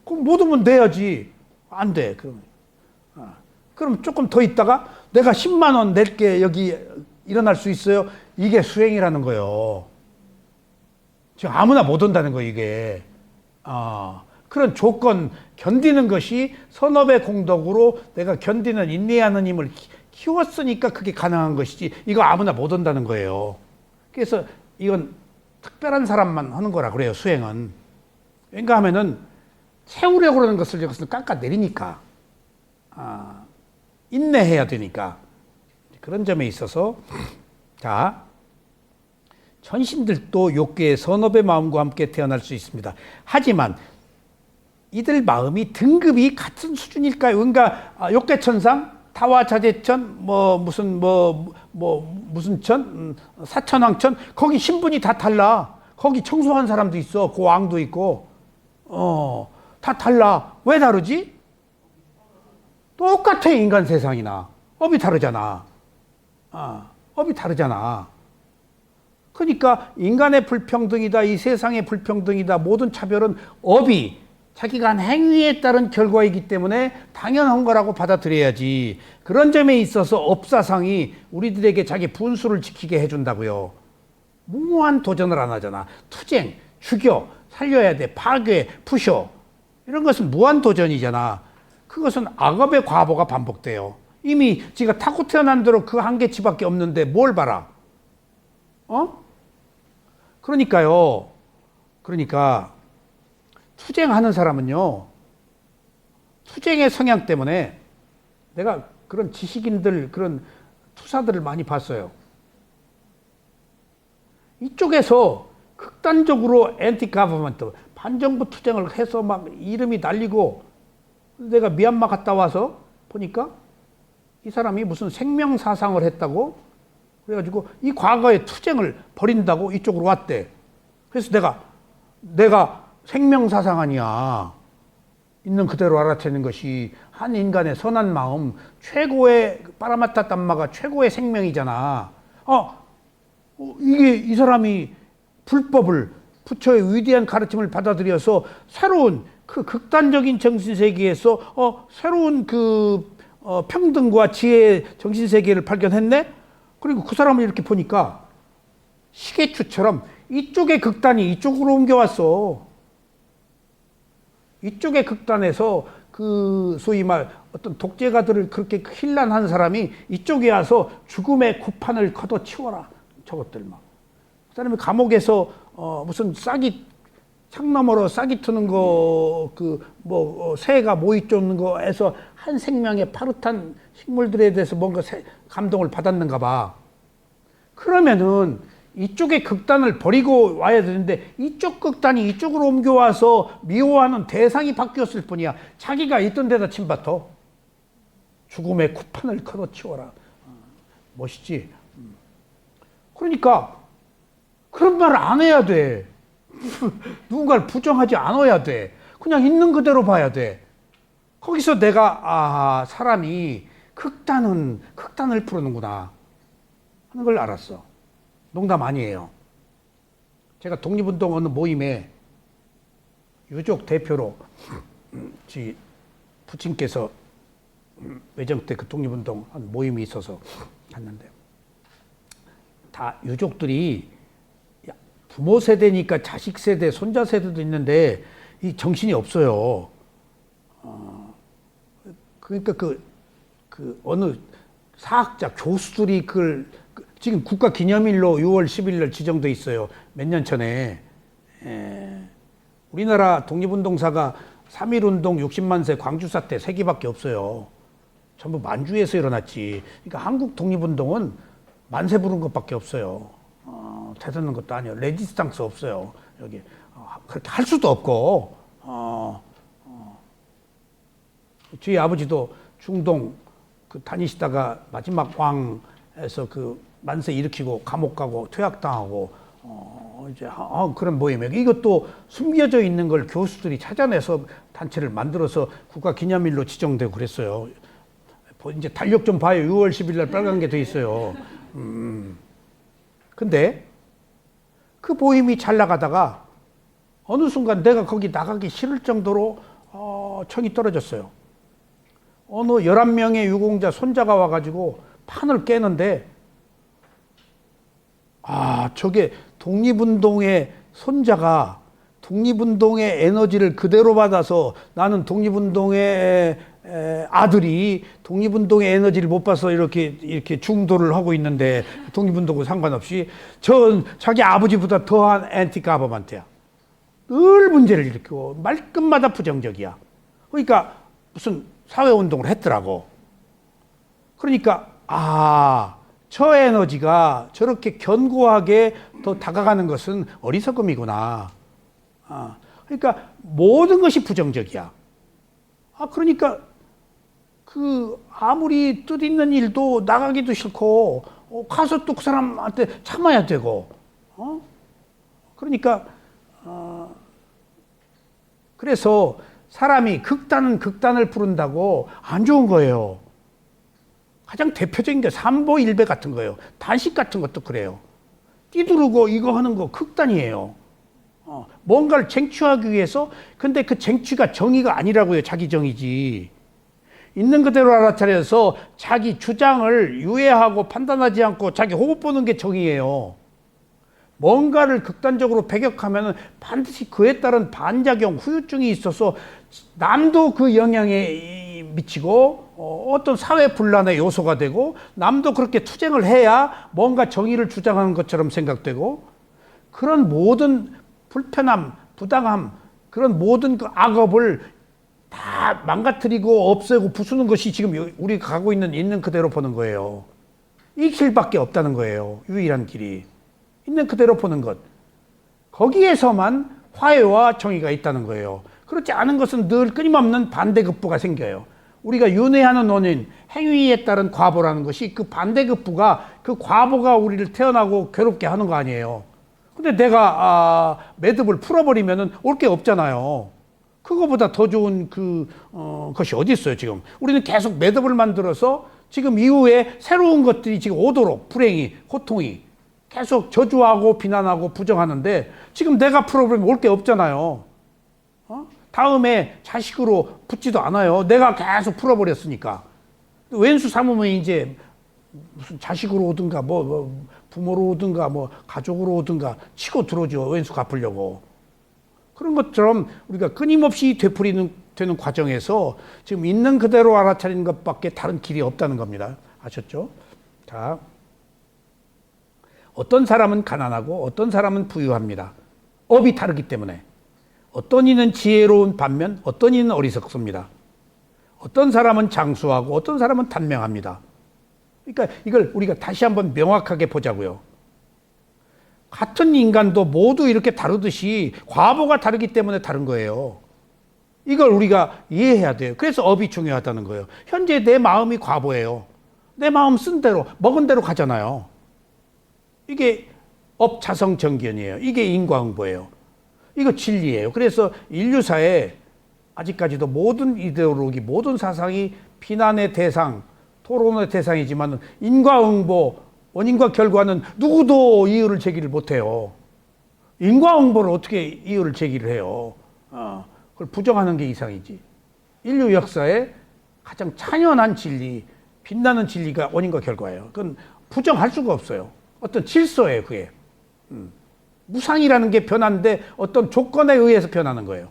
그럼 못 오면 내야지. 안 돼. 그럼 조금 더 있다가 내가 10만 원 낼게 여기 일어날 수 있어요? 이게 수행이라는 거예요. 지금 아무나 못 온다는 거 이게. 그런 조건 견디는 것이 선업의 공덕으로 내가 견디는 인내하는 힘을 키웠으니까 그게 가능한 것이지 이거 아무나 못 온다는 거예요. 그래서 이건 특별한 사람만 하는 거라 그래요, 수행은. 그러니까 하면은 채우려고 그러는 것을 이것은 깎아내리니까 인내해야 되니까 그런 점에 있어서 자 천신들도 욕계의 선업의 마음과 함께 태어날 수 있습니다. 하지만 이들 마음이 등급이 같은 수준일까요? 그러니까 욕계천상, 타화자재천, 무슨 천, 사천왕천 거기 신분이 다 달라. 거기 청소한 사람도 있어, 그 왕도 있고, 다 달라. 왜 다르지? 똑같아 인간 세상이나 업이 다르잖아. 업이 다르잖아. 그러니까 인간의 불평등이다, 이 세상의 불평등이다, 모든 차별은 업이 자기가 한 행위에 따른 결과이기 때문에 당연한 거라고 받아들여야지. 그런 점에 있어서 업사상이 우리들에게 자기 분수를 지키게 해준다고요. 무모한 도전을 안 하잖아. 투쟁, 죽여, 살려야 돼, 파괴, 부셔. 이런 것은 무한 도전이잖아. 그것은 악업의 과보가 반복돼요. 이미 지가 타고 태어난 대로 그 한계치밖에 없는데 뭘 봐라. 그러니까 투쟁하는 사람은요, 투쟁의 성향 때문에 내가 그런 지식인들, 그런 투사들을 많이 봤어요. 이쪽에서 극단적으로 엔티 가버먼트, 반정부 투쟁을 해서 막 이름이 날리고, 내가 미얀마 갔다 와서 보니까 이 사람이 무슨 생명사상을 했다고 그래가지고 이 과거의 투쟁을 버린다고 이쪽으로 왔대. 그래서 내가 생명사상 아니야. 있는 그대로 알아채는 것이 한 인간의 선한 마음, 최고의 파라마타 담마가 최고의 생명이잖아. 이 사람이 불법을 부처의 위대한 가르침을 받아들여서 새로운 그 극단적인 정신세계에서 새로운 평등과 지혜의 정신세계를 발견했네? 그리고 그 사람을 이렇게 보니까 시계추처럼 이쪽의 극단이 이쪽으로 옮겨왔어. 이쪽의 극단에서 소위 말 어떤 독재가들을 그렇게 힐난한 사람이 이쪽에 와서 죽음의 구판을 걷어치워라. 저것들 막. 그 사람이 감옥에서 무슨 창 너머로 싹이 트는 거, 새가 모이 쫓는 거에서 한 생명의 파릇한 식물들에 대해서 뭔가 감동을 받았는가 봐. 그러면은 이쪽의 극단을 버리고 와야 되는데 이쪽 극단이 이쪽으로 옮겨와서 미워하는 대상이 바뀌었을 뿐이야. 자기가 있던 데다 침뱉어. 죽음의 구판을 걷어치워라. 멋있지? 그러니까 그런 말을 안 해야 돼. 누군가를 부정하지 않아야 돼. 그냥 있는 그대로 봐야 돼. 거기서 내가 사람이 극단을 푸르는구나 하는 걸 알았어. 농담 아니에요. 제가 독립운동 어느 모임에 유족 대표로 부친께서 외정 때 그 독립운동 한 모임이 있어서 갔는데 다 유족들이 부모 세대니까 자식 세대, 손자 세대도 있는데 이 정신이 없어요. 그러니까 어느 사학자 교수들이 지금 국가기념일로 6월 10일 날 지정돼 있어요. 몇 년 전에. 우리나라 독립운동사가 3.1운동 60만 세 광주 사태 3개밖에 없어요. 전부 만주에서 일어났지. 그러니까 한국 독립운동은 만세 부른 것밖에 없어요. 대단한 것도 아니에요. 레지스탕스 없어요. 여기. 그렇게 할 수도 없고. 저희 아버지도 중동 다니시다가 마지막 왕에서 만세 일으키고 감옥 가고 퇴학당하고 그런 모임이에요. 이것도 숨겨져 있는 걸 교수들이 찾아내서 단체를 만들어서 국가기념일로 지정되고 그랬어요. 이제 달력 좀 봐요. 6월 10일 날 빨간 게 돼 있어요. 근데 그 보임이 잘 나가다가 어느 순간 내가 거기 나가기 싫을 정도로 청이 떨어졌어요. 어느 11명의 유공자 손자가 와가지고 판을 깨는데, 저게 독립운동의 손자가 독립운동의 에너지를 그대로 받아서, 나는 독립운동의 아들이 독립운동의 에너지를 못 봐서 이렇게 중도를 하고 있는데, 독립운동과 상관없이 자기 아버지보다 더한 앤티 가버먼트야. 늘 문제를 일으키고 말끝마다 부정적이야. 그러니까 무슨 사회운동을 했더라고. 그러니까 저 에너지가 저렇게 견고하게 더 다가가는 것은 어리석음이구나. 그러니까 모든 것이 부정적이야. 그러니까 아무리 뜻있는 일도 나가기도 싫고, 가서 또 그 사람한테 참아야 되고, 그러니까 그래서 사람이 극단은 극단을 부른다고 안 좋은 거예요. 가장 대표적인 게 삼보일배 같은 거예요. 단식 같은 것도 그래요. 띠두르고 이거 하는 거 극단이에요. 뭔가를 쟁취하기 위해서. 근데 그 쟁취가 정의가 아니라고요. 자기 정의지. 있는 그대로 알아차려서 자기 주장을 유예하고 판단하지 않고 자기 호흡 보는 게 정의예요. 뭔가를 극단적으로 배격하면 반드시 그에 따른 반작용, 후유증이 있어서 남도 그 영향에 미치고 어떤 사회 분란의 요소가 되고, 남도 그렇게 투쟁을 해야 뭔가 정의를 주장하는 것처럼 생각되고, 그런 모든 불편함, 부당함, 그런 모든 그 악업을 다 망가뜨리고 없애고 부수는 것이 지금 우리가 가고 있는 그대로 보는 거예요. 이 길밖에 없다는 거예요. 유일한 길이. 있는 그대로 보는 것. 거기에서만 화해와 정의가 있다는 거예요. 그렇지 않은 것은 늘 끊임없는 반대급부가 생겨요. 우리가 윤회하는 원인, 행위에 따른 과보라는 것이 그 반대급부가, 그 과보가 우리를 태어나고 괴롭게 하는 거 아니에요. 근데 내가 매듭을 풀어버리면은 올 게 없잖아요. 그거보다 더 좋은 것이 어디 있어요, 지금. 우리는 계속 매듭을 만들어서 지금 이후에 새로운 것들이 지금 오도록, 불행이, 고통이 계속 저주하고 비난하고 부정하는데, 지금 내가 풀어버리면 올 게 없잖아요. 다음에 자식으로 붙지도 않아요. 내가 계속 풀어버렸으니까. 왼수 삼으면 이제 무슨 자식으로 오든가 부모로 오든가 가족으로 오든가 치고 들어오죠. 왼수 갚으려고. 그런 것처럼 우리가 끊임없이 되풀이되는 과정에서 지금 있는 그대로 알아차리는 것밖에 다른 길이 없다는 겁니다. 아셨죠? 자, 어떤 사람은 가난하고 어떤 사람은 부유합니다. 업이 다르기 때문에. 어떤 이는 지혜로운 반면 어떤 이는 어리석습니다. 어떤 사람은 장수하고 어떤 사람은 단명합니다. 그러니까 이걸 우리가 다시 한번 명확하게 보자고요. 같은 인간도 모두 이렇게 다르듯이 과보가 다르기 때문에 다른 거예요. 이걸 우리가 이해해야 돼요. 그래서 업이 중요하다는 거예요. 현재 내 마음이 과보예요. 내 마음 쓴 대로, 먹은 대로 가잖아요. 이게 업자성정견이에요. 이게 인과응보예요. 이거 진리예요. 그래서 인류사에 아직까지도 모든 이데올로기, 모든 사상이 비난의 대상, 토론의 대상이지만 인과응보, 원인과 결과는 누구도 이유를 제기를 못해요. 인과응보를 어떻게 이유를 제기를 해요? 그걸 부정하는 게 이상이지. 인류 역사에 가장 찬연한 진리, 빛나는 진리가 원인과 결과예요. 그건 부정할 수가 없어요. 어떤 질서예요, 그게. 무상이라는 게 변하는데 어떤 조건에 의해서 변하는 거예요.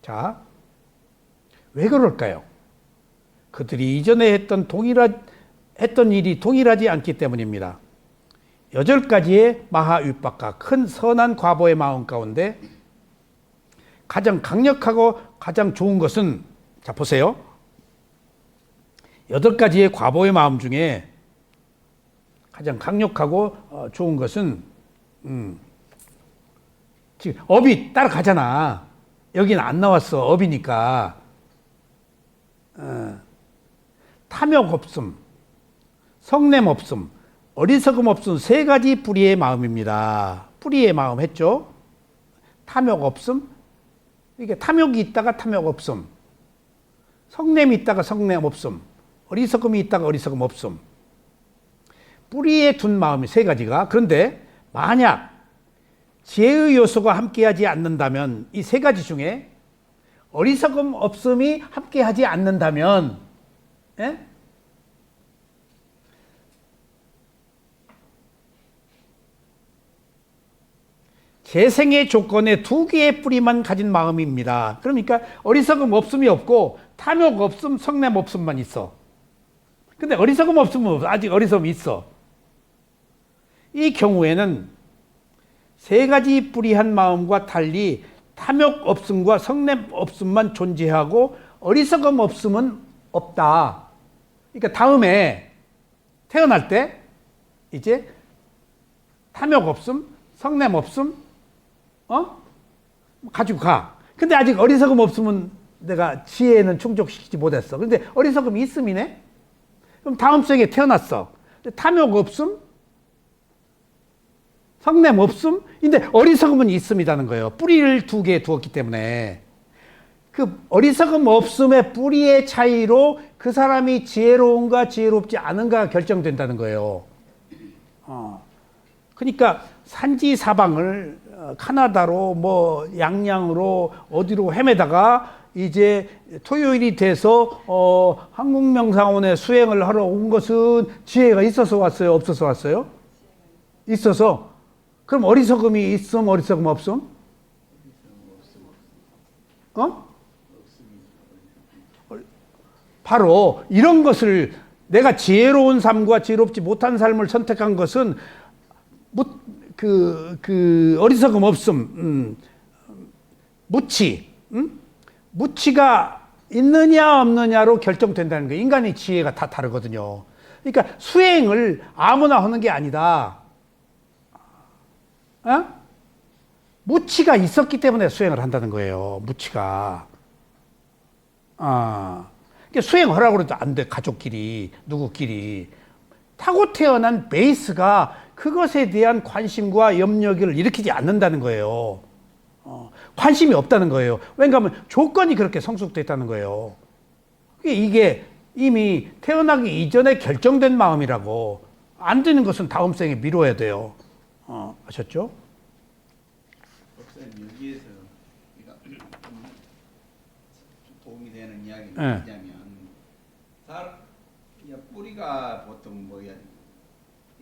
자, 왜 그럴까요? 그들이 이전에 했던 일이 동일하지 않기 때문입니다. 여덟가지의 마하 윗박과 큰 선한 과보의 마음 가운데 가장 강력하고 가장 좋은 것은, 자 보세요. 8가지의 과보의 마음 중에 가장 강력하고 좋은 것은 지금 업이 따라가잖아. 여기는 안 나왔어. 업이니까. 탐욕 없음, 성냄 없음, 어리석음 없음, 3가지 뿌리의 마음입니다. 뿌리의 마음 했죠? 탐욕 없음, 이게 탐욕이 있다가 탐욕 없음, 성냄이 있다가 성냄 없음, 어리석음이 있다가 어리석음 없음. 뿌리에 둔 마음이 3가지가. 그런데 만약 지혜의 요소가 함께하지 않는다면 이 세 가지 중에 어리석음 없음이 함께하지 않는다면, 예? 재생의 조건에 두 개의 뿌리만 가진 마음입니다. 그러니까 어리석음 없음이 없고 탐욕 없음, 성냄 없음만 있어. 근데 어리석음 없음은 없어. 아직 어리석음이 있어. 이 경우에는 세 가지 뿌리한 마음과 달리 탐욕 없음과 성냄 없음만 존재하고 어리석음 없음은 없다. 그러니까 다음에 태어날 때 이제 탐욕 없음, 성냄 없음, 가지고 가. 근데 아직 어리석음 없음은 내가 지혜는 충족시키지 못했어. 근데 어리석음이 있음이네? 그럼 다음 생에 태어났어. 탐욕 없음, 성냄 없음? 근데 어리석음은 있음이라는 거예요. 뿌리를 두 개 두었기 때문에. 그 어리석음 없음의 뿌리의 차이로 그 사람이 지혜로운가 지혜롭지 않은가 결정된다는 거예요. 그러니까 산지 사방을 카나다로 뭐 양양으로 어디로 헤매다가 이제 토요일이 돼서 한국명상원에 수행을 하러 온 것은 지혜가 있어서 왔어요? 없어서 왔어요? 있어서. 그럼 어리석음이 있음, 어리석음 없음? 바로 이런 것을 내가 지혜로운 삶과 지혜롭지 못한 삶을 선택한 것은 어리석음 없음, 무치가 있느냐 없느냐로 결정된다는 거예요. 인간의 지혜가 다 다르거든요. 그러니까 수행을 아무나 하는 게 아니다. 무치가 있었기 때문에 수행을 한다는 거예요. 무치가. 그러니까 수행하라고 해도 안 돼. 가족끼리, 누구끼리. 타고 태어난 베이스가 그것에 대한 관심과 염려를 일으키지 않는다는 거예요. 관심이 없다는 거예요. 왜냐하면 조건이 그렇게 성숙됐다는 거예요. 이게 이미 태어나기 이전에 결정된 마음이라고. 안 되는 것은 다음 생에 미뤄야 돼요. 아셨죠? 목사님 여기에서 도움이 되는 이야기를 하자면 뿌리가 보통 뭐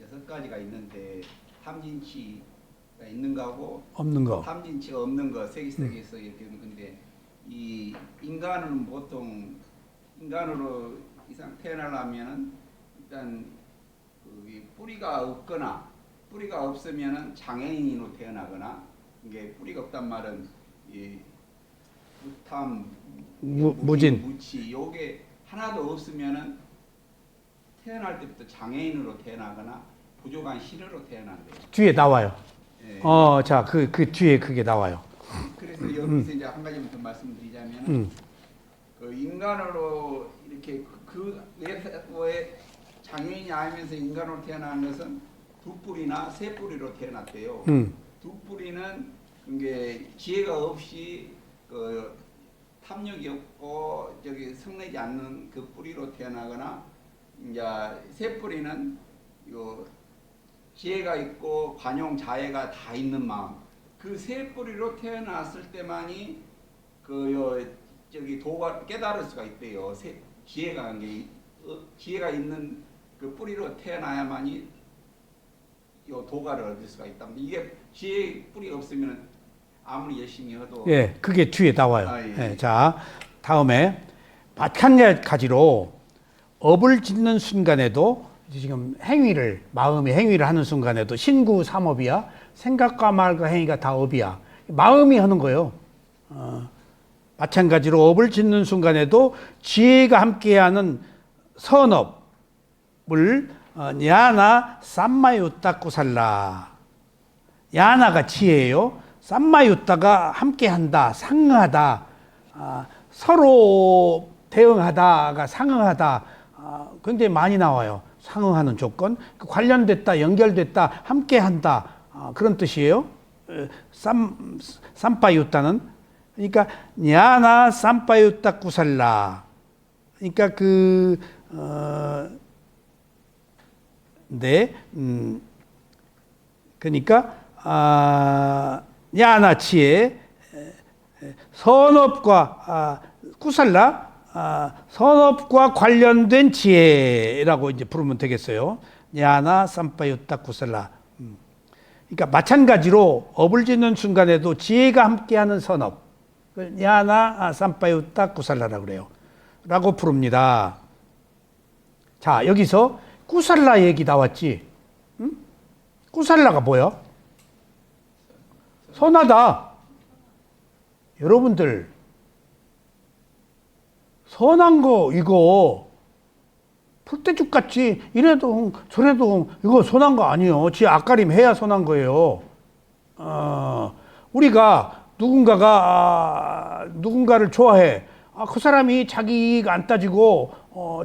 6가지가 있는데 탐진치가 있는 거하고 없는 거. 탐진치가 없는 거 세계에서 이렇게 하는 건데 이 인간은 보통 인간으로 이상 태어나려면은 일단 뿌리가 없거나 뿌리가 없으면은 장애인으로 태어나거나 이게 뿌리가 없단 말은 이 무탐, 무진, 무치 요게 하나도 없으면은 태어날 때부터 장애인으로 태어나거나 부족한 신으로 태어난대요. 뒤에 나와요. 예. 자, 그 뒤에 그게 나와요. 그래서 여기서 이제 한 가지만 더 말씀드리자면 그 인간으로 이렇게 왜 장애인이 알면서 인간으로 태어난 것은 두 뿌리나 세 뿌리로 태어났대요. 두 뿌리는 이게 지혜가 없이 그 탐욕이 없고 성내지 않는 그 뿌리로 태어나거나 이제 세 뿌리는 요 지혜가 있고 관용 자애가 다 있는 마음. 그 세 뿌리로 태어났을 때만이 도가 깨달을 수가 있대요. 지혜가 있는 그 뿌리로 태어나야만이 요 도가를 얻을 수가 있다. 이게 지혜 뿌리가 없으면 아무리 열심히 해도 그게 뒤에 나와요. 예. 자, 다음에 마찬가지로 업을 짓는 순간에도 지금 마음의 행위를 하는 순간에도 신구 삼업이야. 생각과 말과 행위가 다 업이야. 마음이 하는 거예요. 마찬가지로 업을 짓는 순간에도 지혜가 함께하는 선업을 야나 쌈마유따꾸살라. 야나가 지혜예요. 쌈마유따가 함께한다, 상응하다, 서로 대응하다가 상응하다. 굉장히 많이 나와요. 상응하는 조건, 관련됐다, 연결됐다, 함께한다, 그런 뜻이에요. 쌈빠유따는 그러니까 야나 쌈빠유따꾸살라. 그러니까 그러니까 야나치의 선업과 쿠살라 선업과 관련된 지혜라고 이제 부르면 되겠어요. 야나 삼파유타 쿠살라. 그러니까 마찬가지로 업을 짓는 순간에도 지혜가 함께하는 선업. 야나 삼파유타 쿠살라라고 그래요. 라고 부릅니다. 자, 여기서 쿠살라 얘기 나왔지. 응? 쿠살라가 뭐야? 선하다. 여러분들 선한 거 이거 풀떼죽 같이 이래도 저래도 이거 선한 거 아니에요. 지 앞가림 해야 선한 거예요. 우리가 누군가를 좋아해. 그 사람이 자기 이익 안 따지고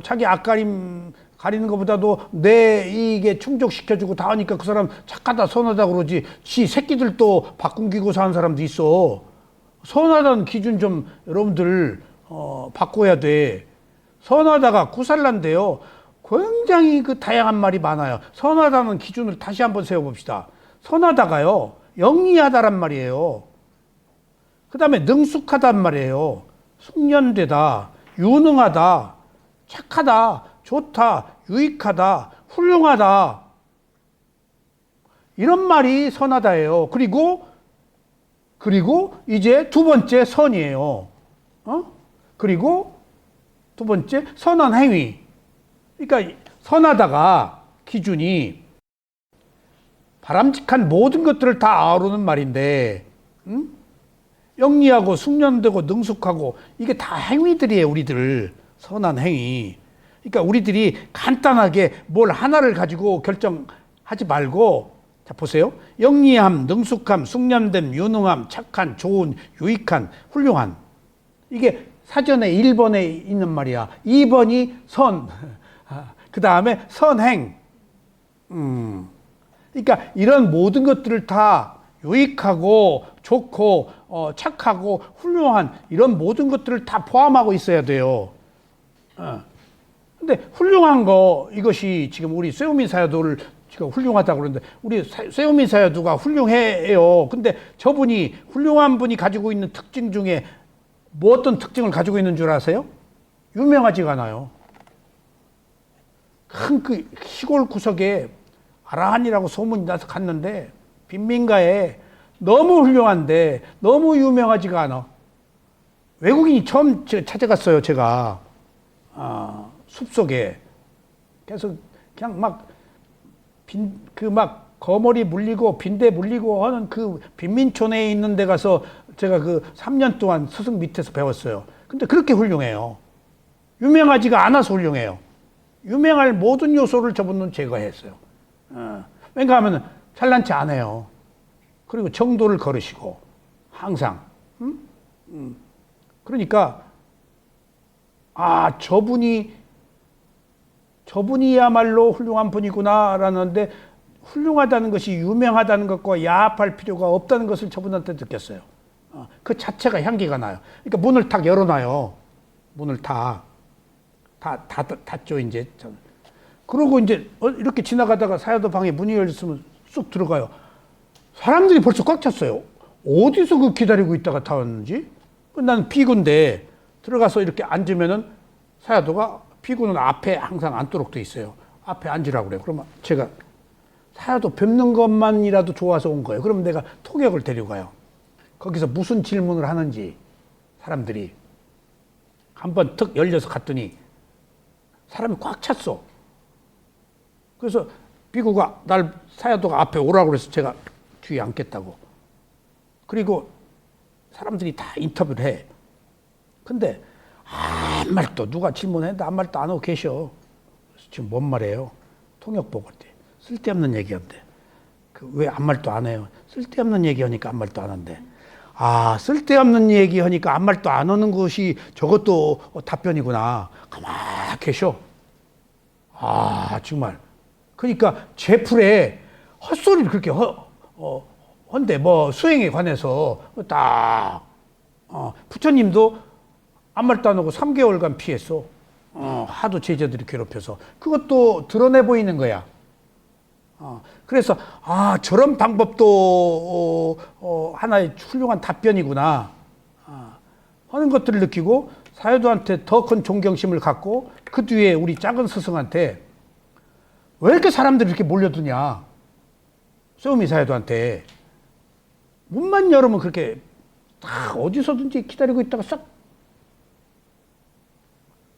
자기 앞가림 가리는 것보다도 내 이익에 충족시켜주고 다 하니까 그 사람 착하다 선하다 그러지. 지 새끼들도 바꾼기고 사는 사람도 있어. 선하다는 기준 좀 여러분들 바꿔야 돼. 선하다가 구살라인데요. 굉장히 그 다양한 말이 많아요. 선하다는 기준을 다시 한번 세워봅시다. 선하다가요, 영리하다란 말이에요. 그 다음에 능숙하단 말이에요. 숙련되다, 유능하다, 착하다, 좋다, 유익하다, 훌륭하다. 이런 말이 선하다예요. 그리고 이제 두 번째 선이에요. 그리고 두 번째 선한 행위. 그러니까 선하다가 기준이 바람직한 모든 것들을 다 아우르는 말인데, 영리하고 숙련되고 능숙하고 이게 다 행위들이에요. 우리들 선한 행위. 그러니까 우리들이 간단하게 뭘 하나를 가지고 결정하지 말고, 자 보세요. 영리함, 능숙함, 숙련됨, 유능함, 착한, 좋은, 유익한, 훌륭한. 이게 사전에 1번에 있는 말이야. 2번이 선, 그 다음에 선행. 그러니까 이런 모든 것들을 다 유익하고 좋고 착하고 훌륭한 이런 모든 것들을 다 포함하고 있어야 돼요. 근데 훌륭한 거, 이것이 지금 우리 쇠오미 사야도를 지금 훌륭하다고 그러는데, 우리 쇠오미 사야도가 훌륭해요. 근데 저분이 훌륭한 분이 가지고 있는 특징 중에 뭐 어떤 특징을 가지고 있는 줄 아세요? 유명하지가 않아요. 큰 그 시골 구석에 아라한이라고 소문이 나서 갔는데, 빈민가에 너무 훌륭한데 너무 유명하지가 않아. 외국인이 처음 찾아갔어요, 제가. 숲속에. 그래서 그냥 막 거머리 물리고 빈대 물리고 하는 그 빈민촌에 있는 데 가서 제가 그 3년 동안 스승 밑에서 배웠어요. 근데 그렇게 훌륭해요. 유명하지가 않아서 훌륭해요. 유명할 모든 요소를 저분은 제거했어요. 왜냐 하면 잘난치 않아요. 그리고 정도를 걸으시고 항상. 그러니까 저분이야말로 훌륭한 분이구나라는데, 훌륭하다는 것이 유명하다는 것과 야합할 필요가 없다는 것을 저분한테 느꼈어요. 그 자체가 향기가 나요. 그러니까 문을 탁 열어놔요. 문을 닫죠, 이제. 그러고 이제 이렇게 지나가다가 사야도 방에 문이 열렸으면 쑥 들어가요. 사람들이 벌써 꽉 찼어요. 어디서 그 기다리고 있다가 타왔는지. 나는 피구인데 들어가서 이렇게 앉으면은 사야도가, 피구는 앞에 항상 앉도록 돼 있어요. 앞에 앉으라고 그래요. 그러면 제가 사야도 뵙는 것만이라도 좋아서 온 거예요. 그러면 내가 통역을 데리고 가요. 거기서 무슨 질문을 하는지 사람들이 한번 턱 열려서 갔더니 사람이 꽉 찼어. 그래서 비구가 사야도가 앞에 오라고 그래서 제가 뒤에 앉겠다고. 그리고 사람들이 다 인터뷰를 해. 근데 아무 말도, 누가 질문했는데 아무 말도 안 하고 계셔. 지금 뭔 말이에요? 통역 보고 때 쓸데없는 얘기한대. 왜 아무 말도 안 해요? 쓸데없는 얘기하니까 아무 말도 안 한대. 쓸데없는 얘기하니까 아무 말도 안 하는 것이 저것도 답변이구나. 가만히 계셔. 정말. 그러니까 제풀에 헛소리를 그렇게 헌데, 뭐 수행에 관해서 딱 부처님도 아무 말도 안 하고 3개월간 피했어. 하도 제자들이 괴롭혀서. 그것도 드러내 보이는 거야. 그래서 저런 방법도 하나의 훌륭한 답변이구나 하는 것들을 느끼고 사유도한테 더 큰 존경심을 갖고 그 뒤에 우리 작은 스승한테 왜 이렇게 사람들이 이렇게 몰려드냐 세우미 사유도한테 문만 열으면 그렇게 다 어디서든지 기다리고 있다가 싹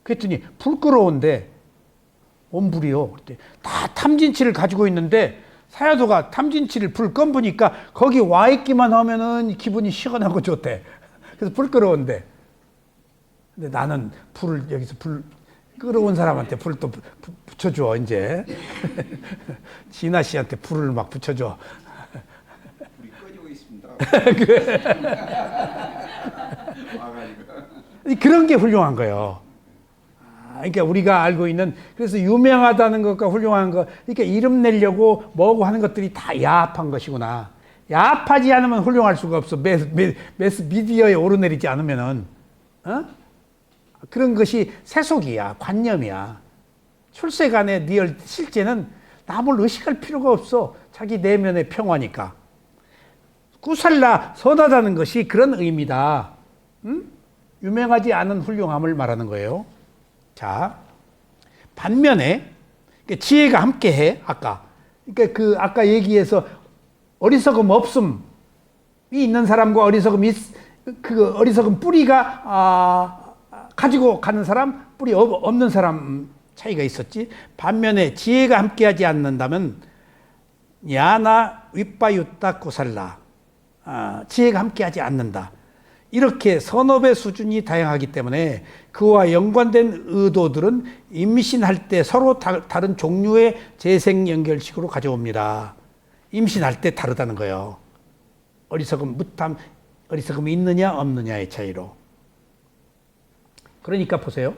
그랬더니 불 끄러운데 뭔 불이요? 그랬더니 다 탐진치를 가지고 있는데 사야도가 탐진치를 불 꺼보니까 거기 와 있기만 하면은 기분이 시원하고 좋대. 그래서 불 끄러운데 근데 나는 불을 여기서 불 끄러운 사람한테 불을 또 붙여줘 이제 진아 씨한테 불을 막 붙여줘. 불이 꺼지고 있습니다. 그런 게 훌륭한 거예요. 그러니까 우리가 알고 있는 그래서 유명하다는 것과 훌륭한 것 그러니까 이름 내려고 뭐고 하는 것들이 다 야합한 것이구나. 야합하지 않으면 훌륭할 수가 없어. 매스 미디어에 오르내리지 않으면은 그런 것이 세속이야, 관념이야. 출세간의 리얼 실제는 남을 의식할 필요가 없어. 자기 내면의 평화니까. 꾸살라 선하다는 것이 그런 의미다. 유명하지 않은 훌륭함을 말하는 거예요. 자, 반면에 지혜가 함께해 아까. 그러니까 아까 얘기해서 어리석음 없음이 있는 사람과 그 어리석음 뿌리가 가지고 가는 사람, 뿌리 없는 사람 차이가 있었지. 반면에 지혜가 함께하지 않는다면 야나 윗바유따 꾸살라. 지혜가 함께하지 않는다. 이렇게 선업의 수준이 다양하기 때문에 그와 연관된 의도들은 임신할 때 서로 다른 종류의 재생 연결식으로 가져옵니다. 임신할 때 다르다는 거예요. 어리석음, 무탐, 어리석음이 있느냐 없느냐의 차이로. 그러니까 보세요.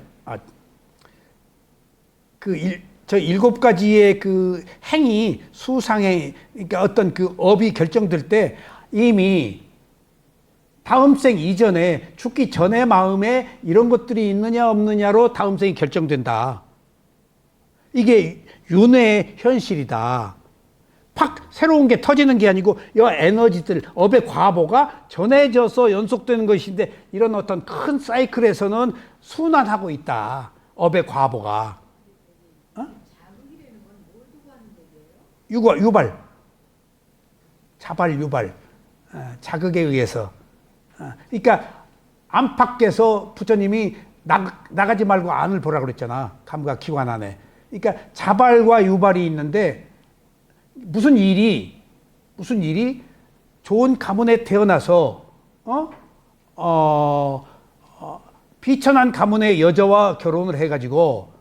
저 7가지의 그 행위, 수상행, 그러니까 어떤 그 업이 결정될 때 이미 다음 생 이전에 죽기 전의 마음에 이런 것들이 있느냐 없느냐로 다음 생이 결정된다. 이게 윤회의 현실이다. 팍 새로운 게 터지는 게 아니고 이 에너지들, 업의 과보가 전해져서 연속되는 것인데 이런 어떤 큰 사이클에서는 순환하고 있다. 업의 과보가. 자극이라는 건 뭘 두고 하는 얘기예요? 유발. 자발, 유발. 자극에 의해서. 그러니까 안팎에서 부처님이 나가지 말고 안을 보라 그랬잖아. 감각 기관 안에. 그러니까 자발과 유발이 있는데 무슨 일이 좋은 가문에 태어나서 비천한 가문의 여자와 결혼을 해가지고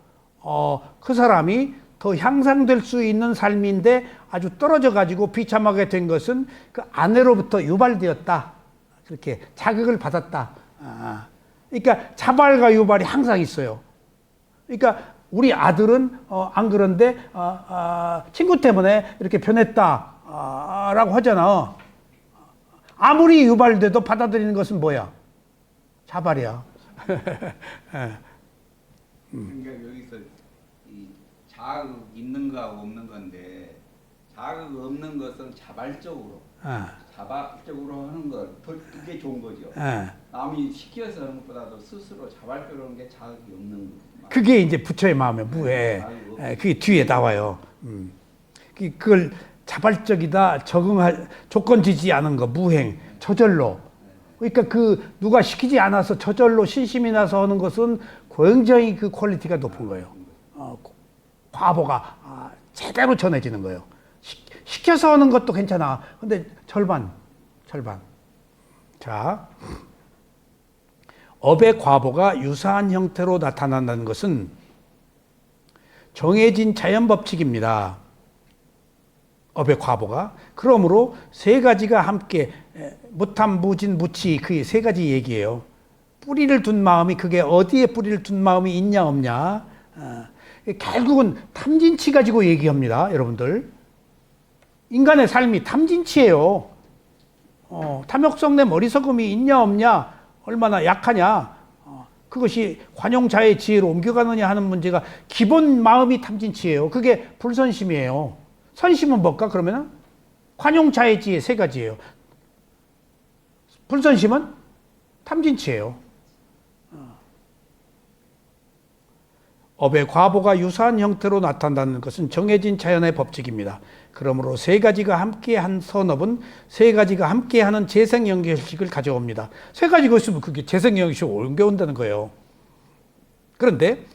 그 사람이 더 향상될 수 있는 삶인데 아주 떨어져 가지고 비참하게 된 것은 그 아내로부터 유발되었다. 그렇게 자극을 받았다. 그러니까 자발과 유발이 항상 있어요. 그러니까 우리 아들은 안 그런데 친구 때문에 이렇게 변했다 라고 하잖아. 아무리 유발돼도 받아들이는 것은 뭐야? 자발이야. 그러니까 여기서 이 자극 있는가 없는 건데 자극 없는 것은 자발적으로 하는 것 그게 좋은 거죠. 남이 시켜서 하는 것보다도 스스로 자발적으로 하는 게 자극이 없는 거. 그게 이제 부처의 마음의 무해. 그게 뒤에 나와요. 그걸 자발적이다, 조건지지 않은 거, 무행, 저절로. 그러니까 누가 시키지 않아서 저절로 신심이 나서 하는 것은 굉장히 그 퀄리티가 높은 거예요. 과보가 제대로 전해지는 거예요. 시켜서 하는 것도 괜찮아. 근데 절반. 자, 업의 과보가 유사한 형태로 나타난다는 것은 정해진 자연 법칙입니다. 업의 과보가. 그러므로 세 가지가 함께 무탐, 무진, 무치 그 세 가지 얘기예요. 뿌리를 둔 마음이 그게 어디에 뿌리를 둔 마음이 있냐 없냐. 결국은 탐진치 가지고 얘기합니다. 여러분들. 인간의 삶이 탐진치예요. 탐욕성 내 머리석음이 있냐 없냐 얼마나 약하냐 그것이 관용자의 지혜로 옮겨가느냐 하는 문제가 기본 마음이 탐진치예요. 그게 불선심이에요. 선심은 뭘까? 그러면은 관용자해지의 세 가지예요. 불선심은 탐진치예요. 업의 과보가 유사한 형태로 나타난다는 것은 정해진 자연의 법칙입니다. 그러므로 세 가지가 함께한 선업은 세 가지가 함께하는 재생연결식을 가져옵니다. 세 가지가 있으면 그게 재생연결식을 옮겨온다는 거예요. 그런데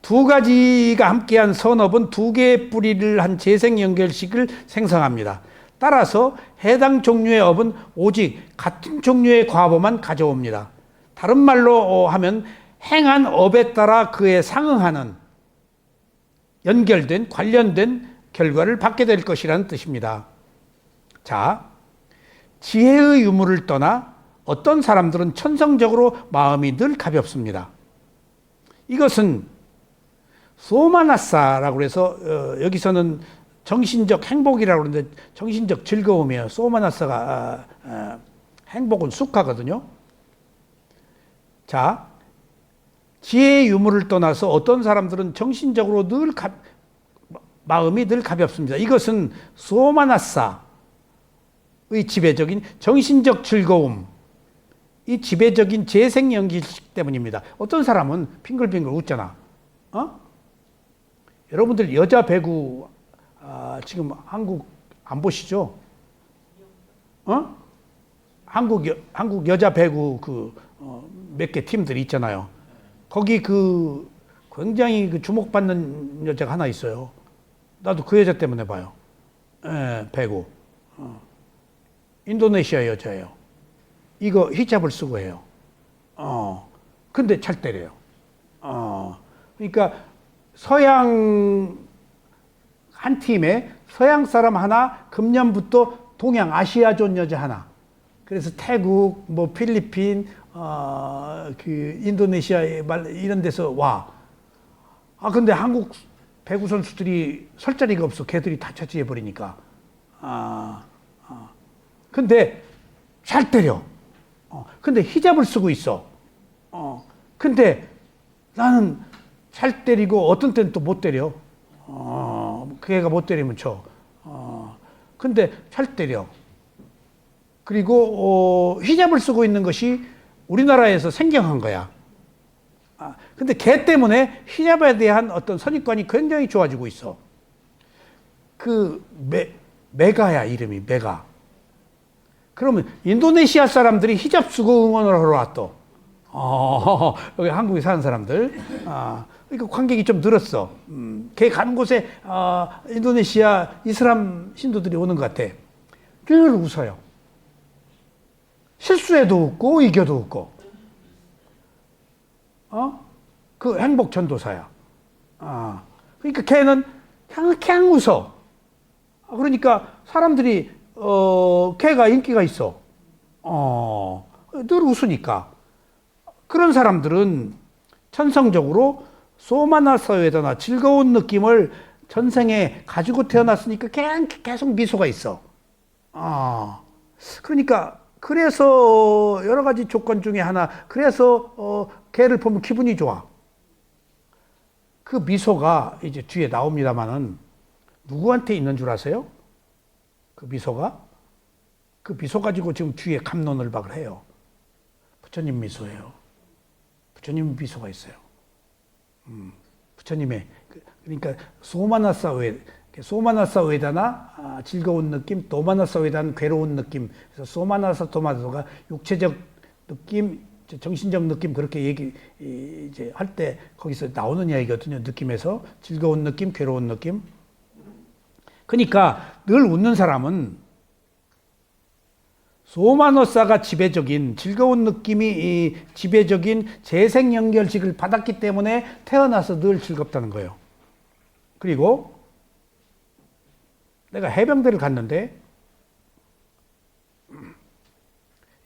두 가지가 함께한 선업은 두 개의 뿌리를 한 재생연결식을 생성합니다. 따라서 해당 종류의 업은 오직 같은 종류의 과보만 가져옵니다. 다른 말로 하면 행한 업에 따라 그에 상응하는 연결된 관련된 결과를 받게 될 것이라는 뜻입니다. 자, 지혜의 유무를 떠나 어떤 사람들은 천성적으로 마음이 늘 가볍습니다. 이것은 소마나사라고 해서 여기서는 정신적 행복이라고 그러는데 정신적 즐거움이에요. 소마나사가 행복은 숙하거든요. 자, 지혜의 유무를 떠나서 어떤 사람들은 정신적으로 마음이 늘 가볍습니다. 이것은 소마나사의 지배적인 정신적 즐거움, 이 지배적인 재생연기식 때문입니다. 어떤 사람은 빙글빙글 웃잖아. 여러분들 여자 배구 지금 한국 안 보시죠? 한국 여자 배구 몇 개 팀들이 있잖아요. 거기 굉장히 주목받는 여자가 하나 있어요. 나도 그 여자 때문에 봐요. 배구. 인도네시아 여자예요. 이거 히잡을 쓰고 해요. 근데 잘 때려요. 그러니까 서양 한 팀에 서양 사람 하나, 금년부터 동양 아시아존 여자 하나. 그래서 태국, 필리핀, 인도네시아 이런 데서 와. 근데 한국 배구 선수들이 설 자리가 없어. 걔들이 다 차지해 버리니까. 근데 잘 때려. 근데 히잡을 쓰고 있어. 근데 나는 잘 때리고 어떤 때는 또 못 때려. 그 애가 못 때리면 쳐. 근데 잘 때려. 그리고 히잡을 쓰고 있는 것이 우리나라에서 생경한 거야. 근데 걔 때문에 히잡에 대한 어떤 선입관이 굉장히 좋아지고 있어. 메가야, 이름이 메가. 그러면 인도네시아 사람들이 히잡 쓰고 응원을 하러 왔어. 여기 한국에 사는 사람들. 그러니까 관객이 좀 늘었어. 걔 가는 곳에 인도네시아 이슬람 신도들이 오는 것 같아. 늘 웃어요. 실수해도 웃고 이겨도 웃고. 그 행복 전도사야. 그러니까 걔는 그냥 웃어. 그러니까 사람들이 걔가 인기가 있어. 늘 웃으니까. 그런 사람들은 천성적으로 소마나사회다나 즐거운 느낌을 전생에 가지고 태어났으니까 그냥 계속 미소가 있어. 그러니까 그래서 여러 가지 조건 중에 하나, 그래서 걔를 보면 기분이 좋아. 그 미소가 이제 뒤에 나옵니다만은 누구한테 있는 줄 아세요? 그 미소가? 그 미소 가지고 지금 뒤에 갑론을박을 해요. 부처님 미소예요. 부처님 미소가 있어요. 부처님의 그러니까 소마나사 웨다나 즐거운 느낌, 도마나사 웨다는 괴로운 느낌. 그래서 소마나사 도마나사가 육체적 느낌, 정신적 느낌 그렇게 이제 할 때 거기서 나오는 이야기거든요. 느낌에서 즐거운 느낌, 괴로운 느낌. 그러니까 늘 웃는 사람은 소마노사가 지배적인 즐거운 느낌이 지배적인 재생연결식을 받았기 때문에 태어나서 늘 즐겁다는 거예요. 그리고 내가 해병대를 갔는데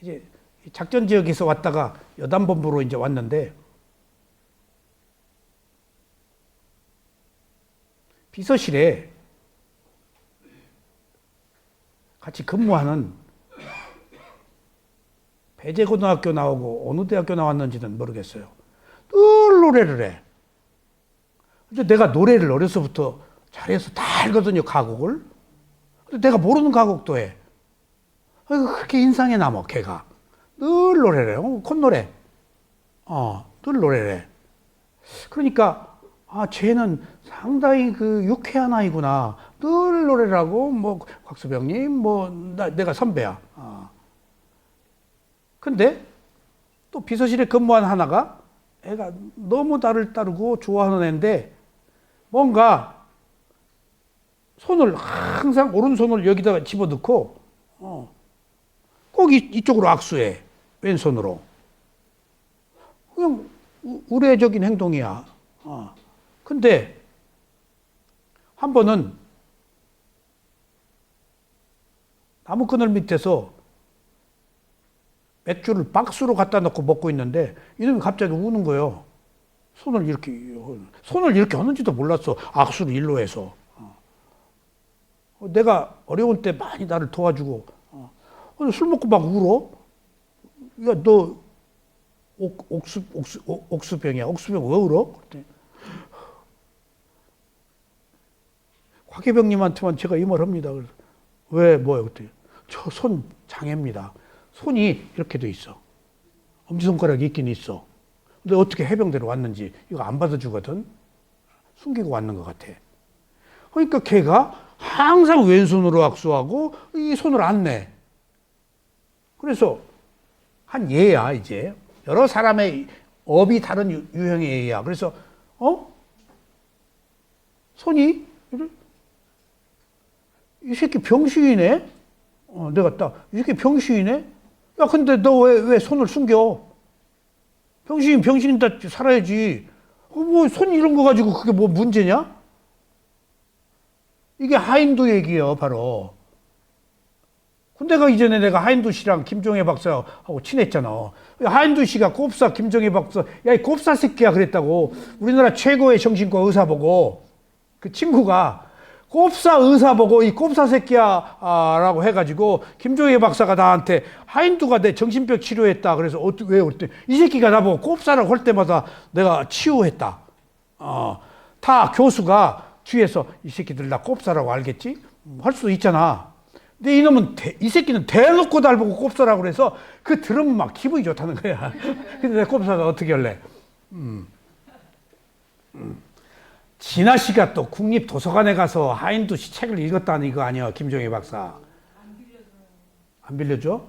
이제 작전 지역에서 왔다가 여단본부로 이제 왔는데 비서실에 같이 근무하는 배제고등학교 나오고 어느 대학교 나왔는지는 모르겠어요. 늘 노래를 해. 내가 노래를 어려서부터 잘해서 다 알거든요, 가곡을. 근데 내가 모르는 가곡도 해. 그렇게 인상에 남아, 걔가. 늘 노래를 해. 콧노래. 늘 노래를 해. 그러니까, 쟤는 상당히 그 유쾌한 아이구나. 늘 노래를 하고, 뭐, 곽수병님, 내가 선배야. 근데 또 비서실에 근무한 하나가 애가 너무 나를 따르고 좋아하는 애인데 뭔가 손을 항상 오른손을 여기다가 집어넣고 꼭 이쪽으로 악수해. 왼손으로. 그냥 의례적인 행동이야. 근데 한 번은 나무그늘 밑에서 맥주를 박스로 갖다 놓고 먹고 있는데 이놈이 갑자기 우는 거예요. 손을 이렇게 하는지도 몰랐어. 악수를 일로 해서. 내가 어려운 때 많이 나를 도와주고 술 먹고 막 울어. 야, 너 옥수병이야. 옥수병 왜 울어? 그랬더니 곽혜병님한테만 제가 이 말 합니다. 그래서 왜 뭐야? 그랬더니 저 손 장애입니다. 손이 이렇게 돼 있어. 엄지손가락이 있긴 있어. 근데 어떻게 해병대로 왔는지 이거 안 받아주거든. 숨기고 왔는 것 같아. 그러니까 걔가 항상 왼손으로 악수하고 이 손을 안 내. 그래서 한 예야 이제. 여러 사람의 업이 다른 유형의 예야. 그래서 손이 이 새끼 병신이네. 내가 이 새끼 병신이네. 야, 근데 너 왜 손을 숨겨? 병신인 다 살아야지. 뭐, 손 이런 거 가지고 그게 뭐 문제냐? 이게 하인도 얘기예요, 바로. 군대 가기 전에 내가 하인도 씨랑 김종혜 박사하고 친했잖아. 하인도 씨가 꼽사, 김종혜 박사, 야, 이 꼽사 새끼야, 그랬다고. 우리나라 최고의 정신과 의사 보고, 그 친구가 꼽사 의사 보고 이 꼽사 새끼야 라고 해가지고 김종혜 박사가 나한테 하인두가 내 정신병 치료했다. 그래서 왜 그랬더니 이 새끼가 나보고 꼽사라고 할 때마다 내가 치유했다. 다 교수가 뒤에서 이 새끼들 나 꼽사라고 알겠지? 할 수도 있잖아. 근데 이놈은 이 새끼는 대놓고 날 보고 꼽사라고 그래서 그 들으면 막 기분이 좋다는 거야. 근데 내 꼽사가 어떻게 할래? 진아 씨가 또 국립도서관에 가서 하인두 씨 책을 읽었다는 이거 아니야, 김종혜 박사. 안 빌려줘요. 안 빌려줘?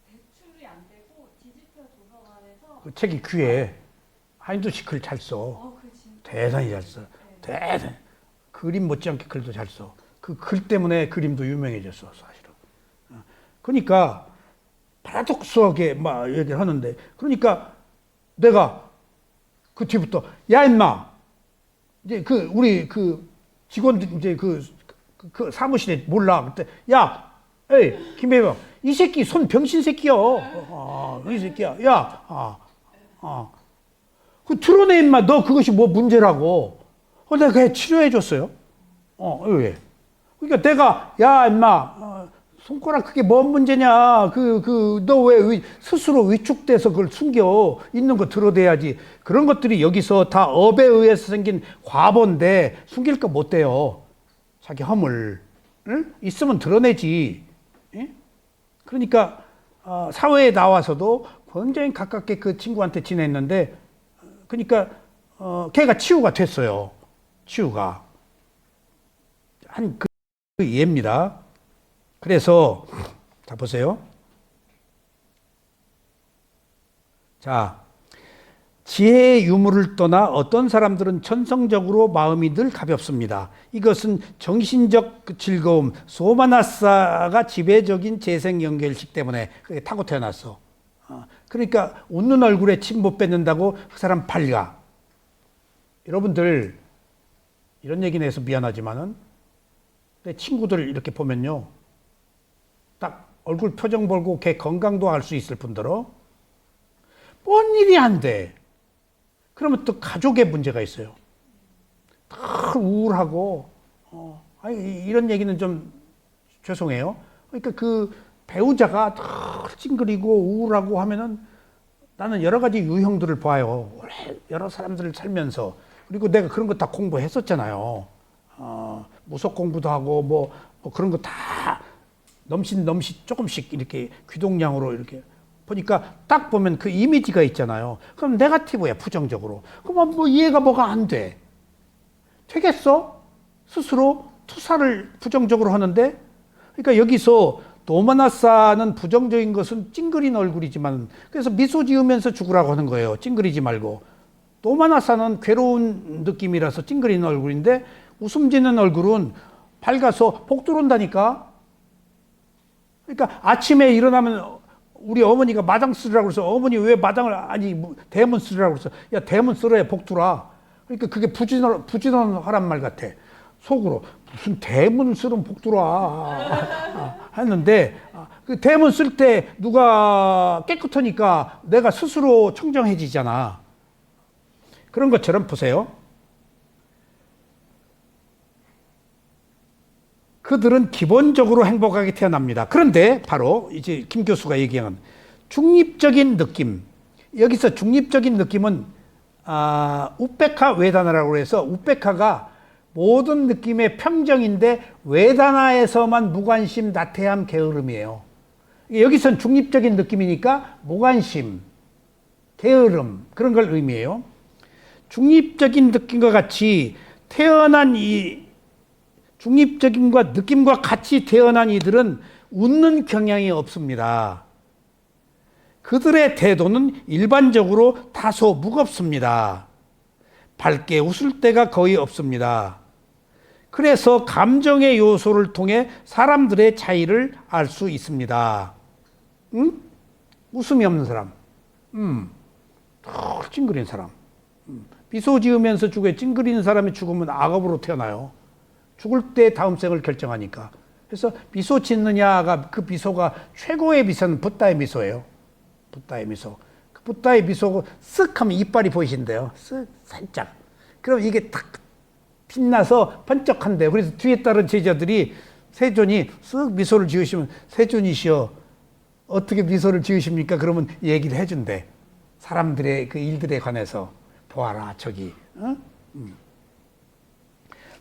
대출이 안 되고 디지털 도서관에서 그 책이 귀해. 하인두 씨 글 잘 써. 그 진짜 대단히 잘 써. 대단히. 그림 못지않게 글도 잘 써. 그 글 때문에 그림도 유명해졌어, 사실은. 그러니까 파라독스하게 막 얘기를 하는데, 그러니까 내가 그 뒤부터 야 임마, 이제 우리 직원들 이제 그 사무실에 몰라. 그때 야, 에이 김혜병, 이 새끼 손 병신 새끼야. 이 새끼야. 야, 그 드러내 임마. 너 그것이 뭐 문제라고. 내가 그냥 치료해 줬어요. 왜? 그러니까 내가 야 임마, 손가락 그게 뭔 문제냐. 너 왜 스스로 위축돼서 그걸 숨겨. 있는 거 드러내야지. 그런 것들이 여기서 다 업에 의해서 생긴 과보인데 숨길 거 못 돼요. 자기 허물. 응? 있으면 드러내지. 예? 그러니까 사회에 나와서도 굉장히 가깝게 그 친구한테 지냈는데, 그러니까 걔가 치유가 됐어요. 치유가. 한 그 예입니다. 그래서 자 보세요. 자, 지혜의 유무를 떠나 어떤 사람들은 천성적으로 마음이 늘 가볍습니다. 이것은 정신적 즐거움, 소마나사가 지배적인 재생 연결식 때문에 그게 타고 태어났어. 그러니까 웃는 얼굴에 침 못 뱉는다고 그 사람 밝아. 여러분들 이런 얘기는 해서 미안하지만은 내 친구들 이렇게 보면요, 딱 얼굴 표정 보고 걔 건강도 알 수 있을 뿐더러 뭔 일이 안 돼. 그러면 또 가족에 문제가 있어요. 다 우울하고, 이런 얘기는 좀 죄송해요. 그러니까 그 배우자가 다 찡그리고 우울하고 하면은 나는 여러 가지 유형들을 봐요. 여러 사람들을 살면서. 그리고 내가 그런 거 다 공부했었잖아요. 무속 공부도 하고 뭐 그런 거 다 넘실 조금씩 이렇게 귀동냥으로 이렇게 보니까 딱 보면 그 이미지가 있잖아요. 그럼 네거티브야, 부정적으로. 그럼 뭐 이해가 뭐가 안 돼. 되겠어? 스스로 투사를 부정적으로 하는데, 그러니까 여기서 도마나사는 부정적인 것은 찡그린 얼굴이지만, 그래서 미소 지으면서 죽으라고 하는 거예요. 찡그리지 말고. 도마나사는 괴로운 느낌이라서 찡그리는 얼굴인데, 웃음 짓는 얼굴은 밝아서 복 들어온다니까. 그러니까 아침에 일어나면 우리 어머니가 마당 쓸으라고 그래서, 어머니 왜 마당을, 아니 대문 쓸으라고 그래서, 야 대문 쓸어야 복 들어와. 그러니까 그게 부지런하란 말 같아. 속으로 무슨 대문 쓸으면 복 들어와 했는데, 그 대문 쓸 때 누가 깨끗하니까 내가 스스로 청정해지잖아. 그런 것처럼 보세요. 그들은 기본적으로 행복하게 태어납니다. 그런데 바로 이제 김 교수가 얘기한 중립적인 느낌. 여기서 중립적인 느낌은 우페카 웨다나라고 해서, 우페카가 모든 느낌의 평정인데 웨다나에서만 무관심, 나태함, 게으름이에요. 여기선 중립적인 느낌이니까 무관심, 게으름, 그런 걸 의미해요. 중립적인 느낌과 같이 태어난 중립적인과 느낌과 같이 태어난 이들은 웃는 경향이 없습니다. 그들의 태도는 일반적으로 다소 무겁습니다. 밝게 웃을 때가 거의 없습니다. 그래서 감정의 요소를 통해 사람들의 차이를 알 수 있습니다. 응? 웃음이 없는 사람, 찡그린 사람, 미소 지으면서 죽어요. 찡그리는 사람이 죽으면 악업으로 태어나요. 죽을 때 다음 생을 결정하니까. 그래서 미소 짓느냐가, 그 미소가 최고의 미소는 붓다의 미소예요. 붓다의 미소. 그 붓다의 미소 쓱 하면 이빨이 보이신대요. 쓱 살짝. 그럼 이게 탁 빛나서 번쩍한대요. 그래서 뒤에 따른 제자들이, 세존이 쓱 미소를 지으시면, 세존이시여 어떻게 미소를 지으십니까? 그러면 얘기를 해준대. 사람들의 그 일들에 관해서. 보아라 저기. 어?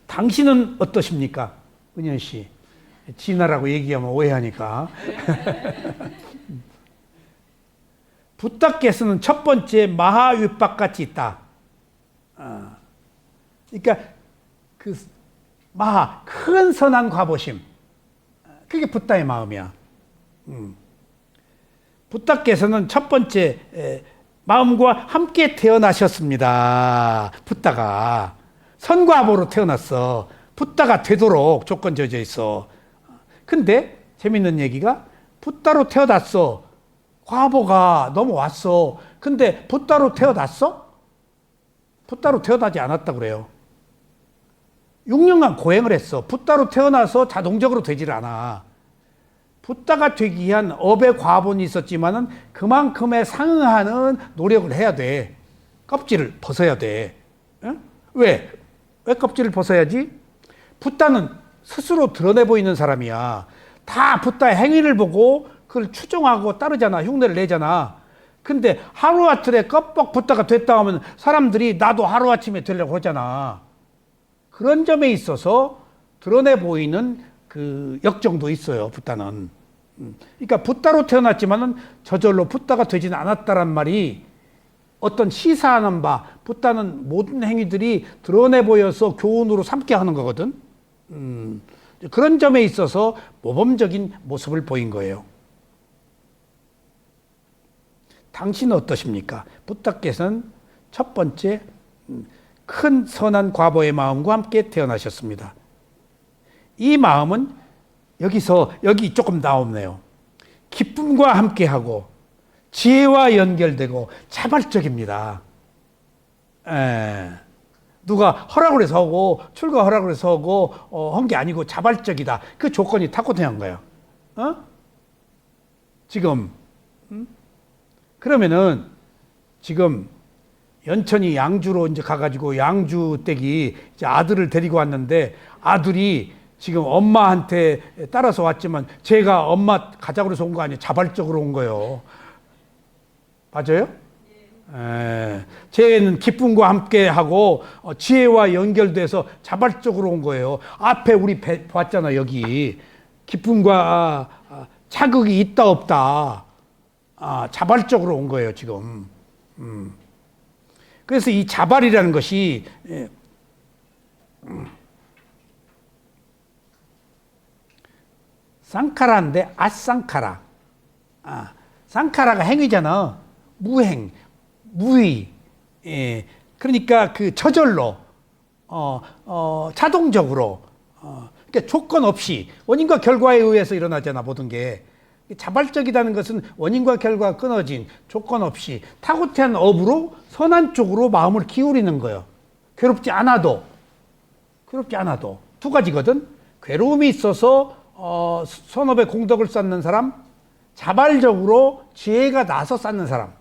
당신은 어떠십니까? 은현 씨. 진아라고 얘기하면 오해하니까. 붓다께서는 첫 번째 마하윗박같이 있다. 그러니까 그 마하, 큰 선한 과보심. 그게 붓다의 마음이야. 붓다께서는 첫 번째 마음과 함께 태어나셨습니다. 붓다가 선과보로 태어났어. 붓다가 되도록 조건 지어져 있어. 근데 재밌는 얘기가, 붓다로 태어났어. 과보가 넘어왔어. 근데 붓다로 태어났어? 붓다로 태어나지 않았다 그래요. 6년간 고행을 했어. 붓다로 태어나서 자동적으로 되질 않아. 붓다가 되기 위한 업의 과본이 있었지만은 그만큼의 상응하는 노력을 해야 돼. 껍질을 벗어야 돼. 응? 왜 껍질을 벗어야지? 붓다는 스스로 드러내 보이는 사람이야. 다 붓다의 행위를 보고 그걸 추종하고 따르잖아. 흉내를 내잖아. 근데 하루아침에 껍벅 붓다가 됐다 하면 사람들이 나도 하루아침에 되려고 하잖아. 그런 점에 있어서 드러내 보이는 그 역정도 있어요. 붓다는. 그러니까 붓다로 태어났지만은 저절로 붓다가 되지는 않았다란 말이 어떤 시사하는 바, 붓다는 모든 행위들이 드러내 보여서 교훈으로 삼게 하는 거거든. 그런 점에 있어서 모범적인 모습을 보인 거예요. 당신은 어떠십니까? 붓다께서는 첫 번째 큰 선한 과보의 마음과 함께 태어나셨습니다. 이 마음은 여기 조금 나오네요. 기쁨과 함께하고 지혜와 연결되고 자발적입니다. 누가 허락을 해서 하고 출가 허락을 해서 하고 한 게 아니고 자발적이다. 그 조건이 탁월한 거예요. 지금 그러면은 지금 연천이 양주로 이제 가가지고 양주 댁이 이제 아들을 데리고 왔는데, 아들이 지금 엄마한테 따라서 왔지만 제가 엄마 가자고 해서 온 거 아니에요. 자발적으로 온 거예요. 맞아요? 지혜는 기쁨과 함께 하고 지혜와 연결돼서 자발적으로 온 거예요. 앞에 우리 봤잖아. 여기 기쁨과 자극이 있다 없다 자발적으로 온 거예요 지금. 그래서 이 자발이라는 것이 쌍카라인데 아쌍카라. 쌍카라가 행위잖아. 무행, 무의. 그러니까 그 저절로, 자동적으로, 그러니까 조건 없이 원인과 결과에 의해서 일어나잖아 모든 게. 자발적이라는 것은 원인과 결과가 끊어진 조건 없이 타고난 업으로 선한 쪽으로 마음을 기울이는 거예요. 괴롭지 않아도 두 가지거든. 괴로움이 있어서 선업의 공덕을 쌓는 사람, 자발적으로 지혜가 나서 쌓는 사람.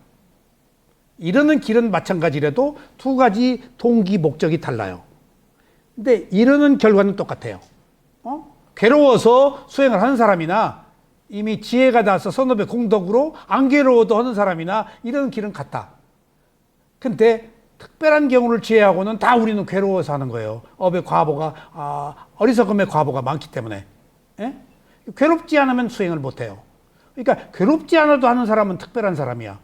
이르는 길은 마찬가지라도 두 가지 동기 목적이 달라요. 근데 이르는 결과는 똑같아요. 괴로워서 수행을 하는 사람이나 이미 지혜가 나서 선업의 공덕으로 안 괴로워도 하는 사람이나 이런 길은 같다. 근데 특별한 경우를 제외하고는 다 우리는 괴로워서 하는 거예요. 업의 과보가 어리석음의 과보가 많기 때문에. 괴롭지 않으면 수행을 못해요. 그러니까 괴롭지 않아도 하는 사람은 특별한 사람이야.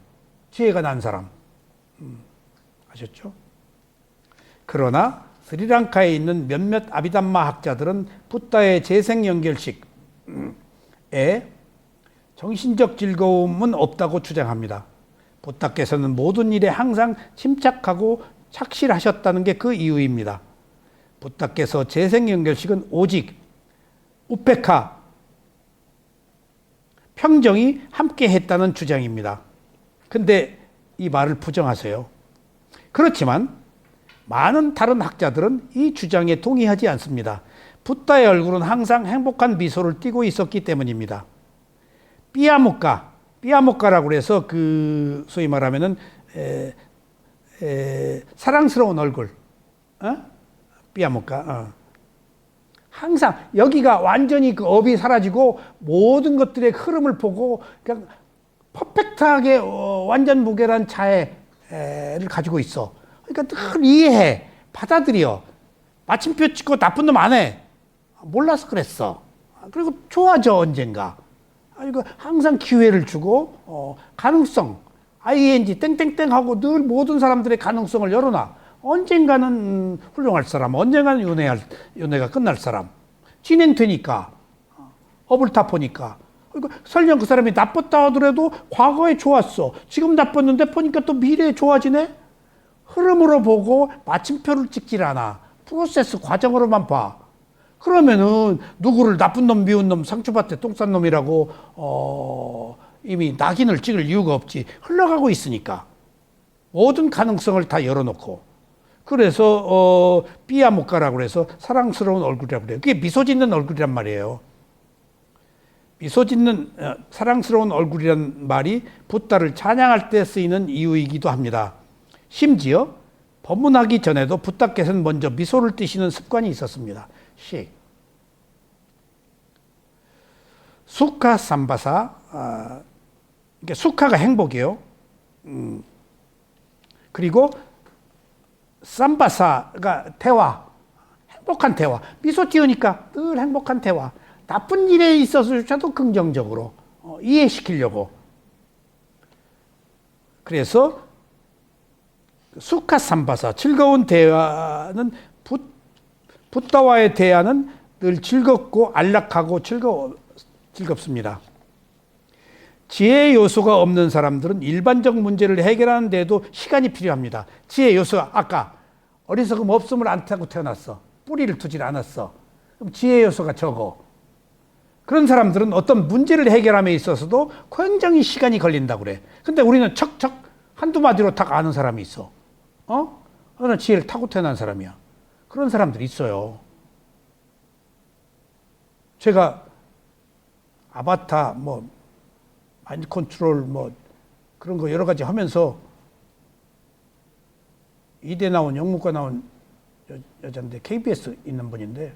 지혜가 난 사람. 아셨죠? 그러나 스리랑카에 있는 몇몇 아비담마 학자들은 붓다의 재생연결식에 정신적 즐거움은 없다고 주장합니다. 붓다께서는 모든 일에 항상 침착하고 착실하셨다는 게 그 이유입니다. 붓다께서 재생연결식은 오직 우페카, 평정이 함께 했다는 주장입니다. 근데 이 말을 부정하세요. 그렇지만 많은 다른 학자들은 이 주장에 동의하지 않습니다. 붓다의 얼굴은 항상 행복한 미소를 띠고 있었기 때문입니다. 삐아모카라고 해서 그 소위 말하면은 사랑스러운 얼굴, 삐아모카. 항상 여기가 완전히 그 업이 사라지고 모든 것들의 흐름을 보고 그냥 퍼펙트하게 완전 무결한 자해를 가지고 있어. 그러니까 늘 이해해, 받아들여. 마침표 찍고 나쁜 놈 안 해. 몰라서 그랬어. 그리고 좋아져 언젠가. 그리고 항상 기회를 주고 가능성, ing 땡땡땡 하고 늘 모든 사람들의 가능성을 열어놔. 언젠가는 훌륭할 사람, 언젠가는 윤회가 끝날 사람. 진행되니까, 업을 다 보니까. 그리고 설령 그 사람이 나빴다 하더라도 과거에 좋았어. 지금 나빴는데 보니까 또 미래에 좋아지네? 흐름으로 보고 마침표를 찍질 않아. 프로세스 과정으로만 봐. 그러면은 누구를 나쁜 놈, 미운 놈, 상처밭에 똥 싼 놈이라고 이미 낙인을 찍을 이유가 없지. 흘러가고 있으니까. 모든 가능성을 다 열어놓고. 그래서 삐아모카라고 해서 사랑스러운 얼굴이라고 그래요. 그게 미소 짓는 얼굴이란 말이에요. 미소 짓는 사랑스러운 얼굴이란 말이 붓다를 찬양할 때 쓰이는 이유이기도 합니다. 심지어 법문하기 전에도 붓다께서는 먼저 미소를 띠시는 습관이 있었습니다. 수카 삼바사, 그러니까 수카가 행복이에요. 그리고 삼바사가 대화, 행복한 대화. 미소 띄우니까 늘 행복한 대화. 나쁜 일에 있어서조차도 긍정적으로 이해시키려고. 그래서 수카 삼바사, 즐거운 대화는 붓다와의 대화는 늘 즐겁고 안락하고 즐겁습니다. 지혜 요소가 없는 사람들은 일반적 문제를 해결하는 데도 시간이 필요합니다. 지혜 요소, 아까 어리석음 없음을 안 타고 태어났어. 뿌리를 두질 않았어. 그럼 지혜 요소가 적어. 그런 사람들은 어떤 문제를 해결함에 있어서도 굉장히 시간이 걸린다고 그래. 근데 우리는 척척 한두 마디로 딱 아는 사람이 있어. 그러나 지혜를 타고 태어난 사람이야. 그런 사람들이 있어요. 제가 아바타, 마인드 컨트롤, 그런 거 여러 가지 하면서 이대 나온, 영문과 나온 여자인데, KBS 있는 분인데,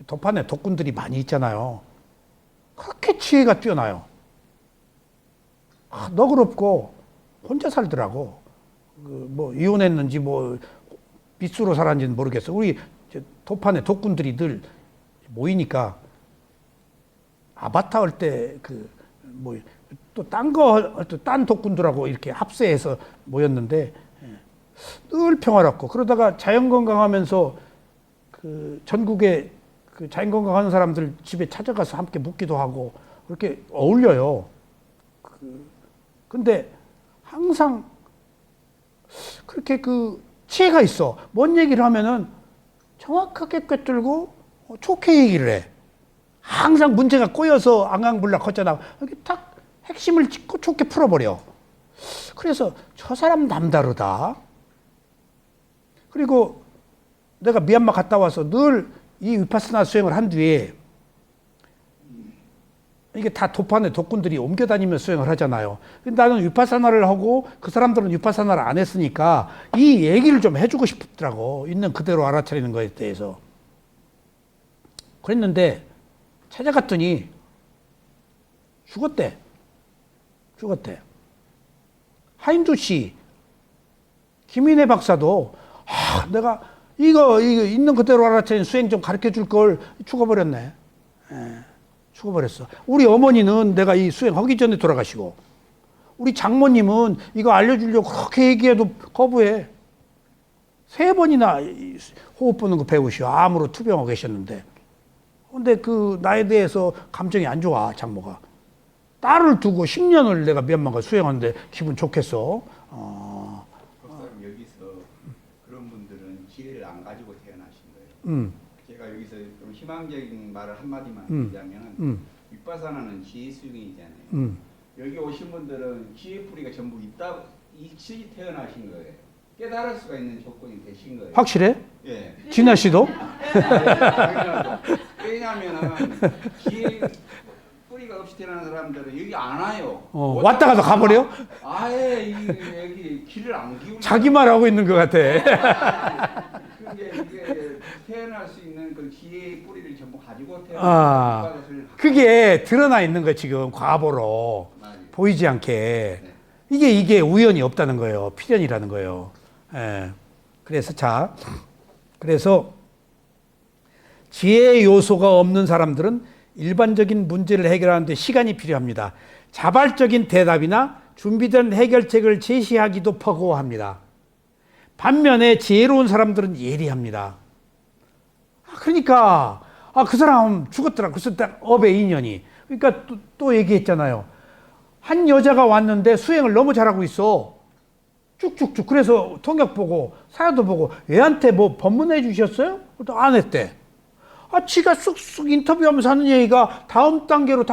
도판에 독군들이 많이 있잖아요. 그렇게 지혜가 뛰어나요. 너그럽고, 혼자 살더라고. 뭐 이혼했는지 뭐 빚으로 살았는지는 모르겠어. 우리 도판에 독군들이 늘 모이니까 아바타 할 때 뭐 또 딴 독군들하고 이렇게 합세해서 모였는데 늘 평화롭고 그러다가 자연 건강하면서 전국에 자연 건강하는 사람들 집에 찾아가서 함께 묵기도 하고 그렇게 어울려요. 근데 항상 그렇게 치해가 있어. 뭔 얘기를 하면은 정확하게 꿰뚫고 좋게 얘기를 해. 항상 문제가 꼬여서 앙앙불락 걷잖아. 이렇게 딱 핵심을 짚고 좋게 풀어버려. 그래서 저 사람 남다르다. 그리고 내가 미얀마 갔다 와서 늘 이 위파스나 수행을 한 뒤에 이게 다 도판에 독군들이 옮겨다니며 수행을 하잖아요. 근데 나는 위파사나를 하고 그 사람들은 위파사나를 안 했으니까 이 얘기를 좀 해주고 싶더라고. 있는 그대로 알아차리는 거에 대해서. 그랬는데 찾아갔더니 죽었대. 하인두 씨, 김인혜 박사도 내가 이거 있는 그대로 알아차리는 수행 좀 가르쳐 줄 걸 죽어버렸네. 죽어버렸어. 우리 어머니는 내가 이 수행하기 전에 돌아가시고 우리 장모님은 이거 알려주려고 그렇게 얘기해도 거부해. 3번이나 호흡 보는 거 배우시오. 암으로 투병하고 계셨는데. 근데 나에 대해서 감정이 안 좋아, 장모가. 딸을 두고 10년을 내가 미얀마가 수행하는데 기분 좋겠어. 박사님 여기서 그런 분들은 지혜를 안 가지고 태어나신 거예요. 제가 여기서 좀 희망적인 말을 한마디만 드리자면 윗바사나는 지혜 수용이잖아요. 여기 오신 분들은 지혜 뿌리가 전부 있이 태어나신 거예요. 깨달을 수가 있는 조건이 되신 거예요. 확실해? 예. 진아 씨도? 왜냐하면은 지혜 뿌리가 없이 태어나는 사람들은 여기 안 와요. 왔다 가서 가버려? 아예 여기 길을 안 기울여. 자기 말하고 있는 것 같아. 이게 태어날 수 있는 그 지혜의 뿌리를 전부 가지고 태어난 것을 그게 드러나 있는 거 지금 과보로 보이지 않게. 이게 우연이 없다는 거예요. 필연이라는 거예요. 예. 그래서 지혜 요소가 없는 사람들은 일반적인 문제를 해결하는데 시간이 필요합니다. 자발적인 대답이나 준비된 해결책을 제시하기도 버거워합니다. 반면에 지혜로운 사람들은 예리합니다. 그러니까 그 사람 죽었더라. 그래서 딱 업의 인연이. 그러니까 또 얘기했잖아요. 한 여자가 왔는데 수행을 너무 잘하고 있어. 쭉쭉쭉. 그래서 통역 보고 사연도 보고 얘한테 뭐 법문해 주셨어요? 안 했대. 지가 쑥쑥 인터뷰하면서 하는 얘기가 다음 단계로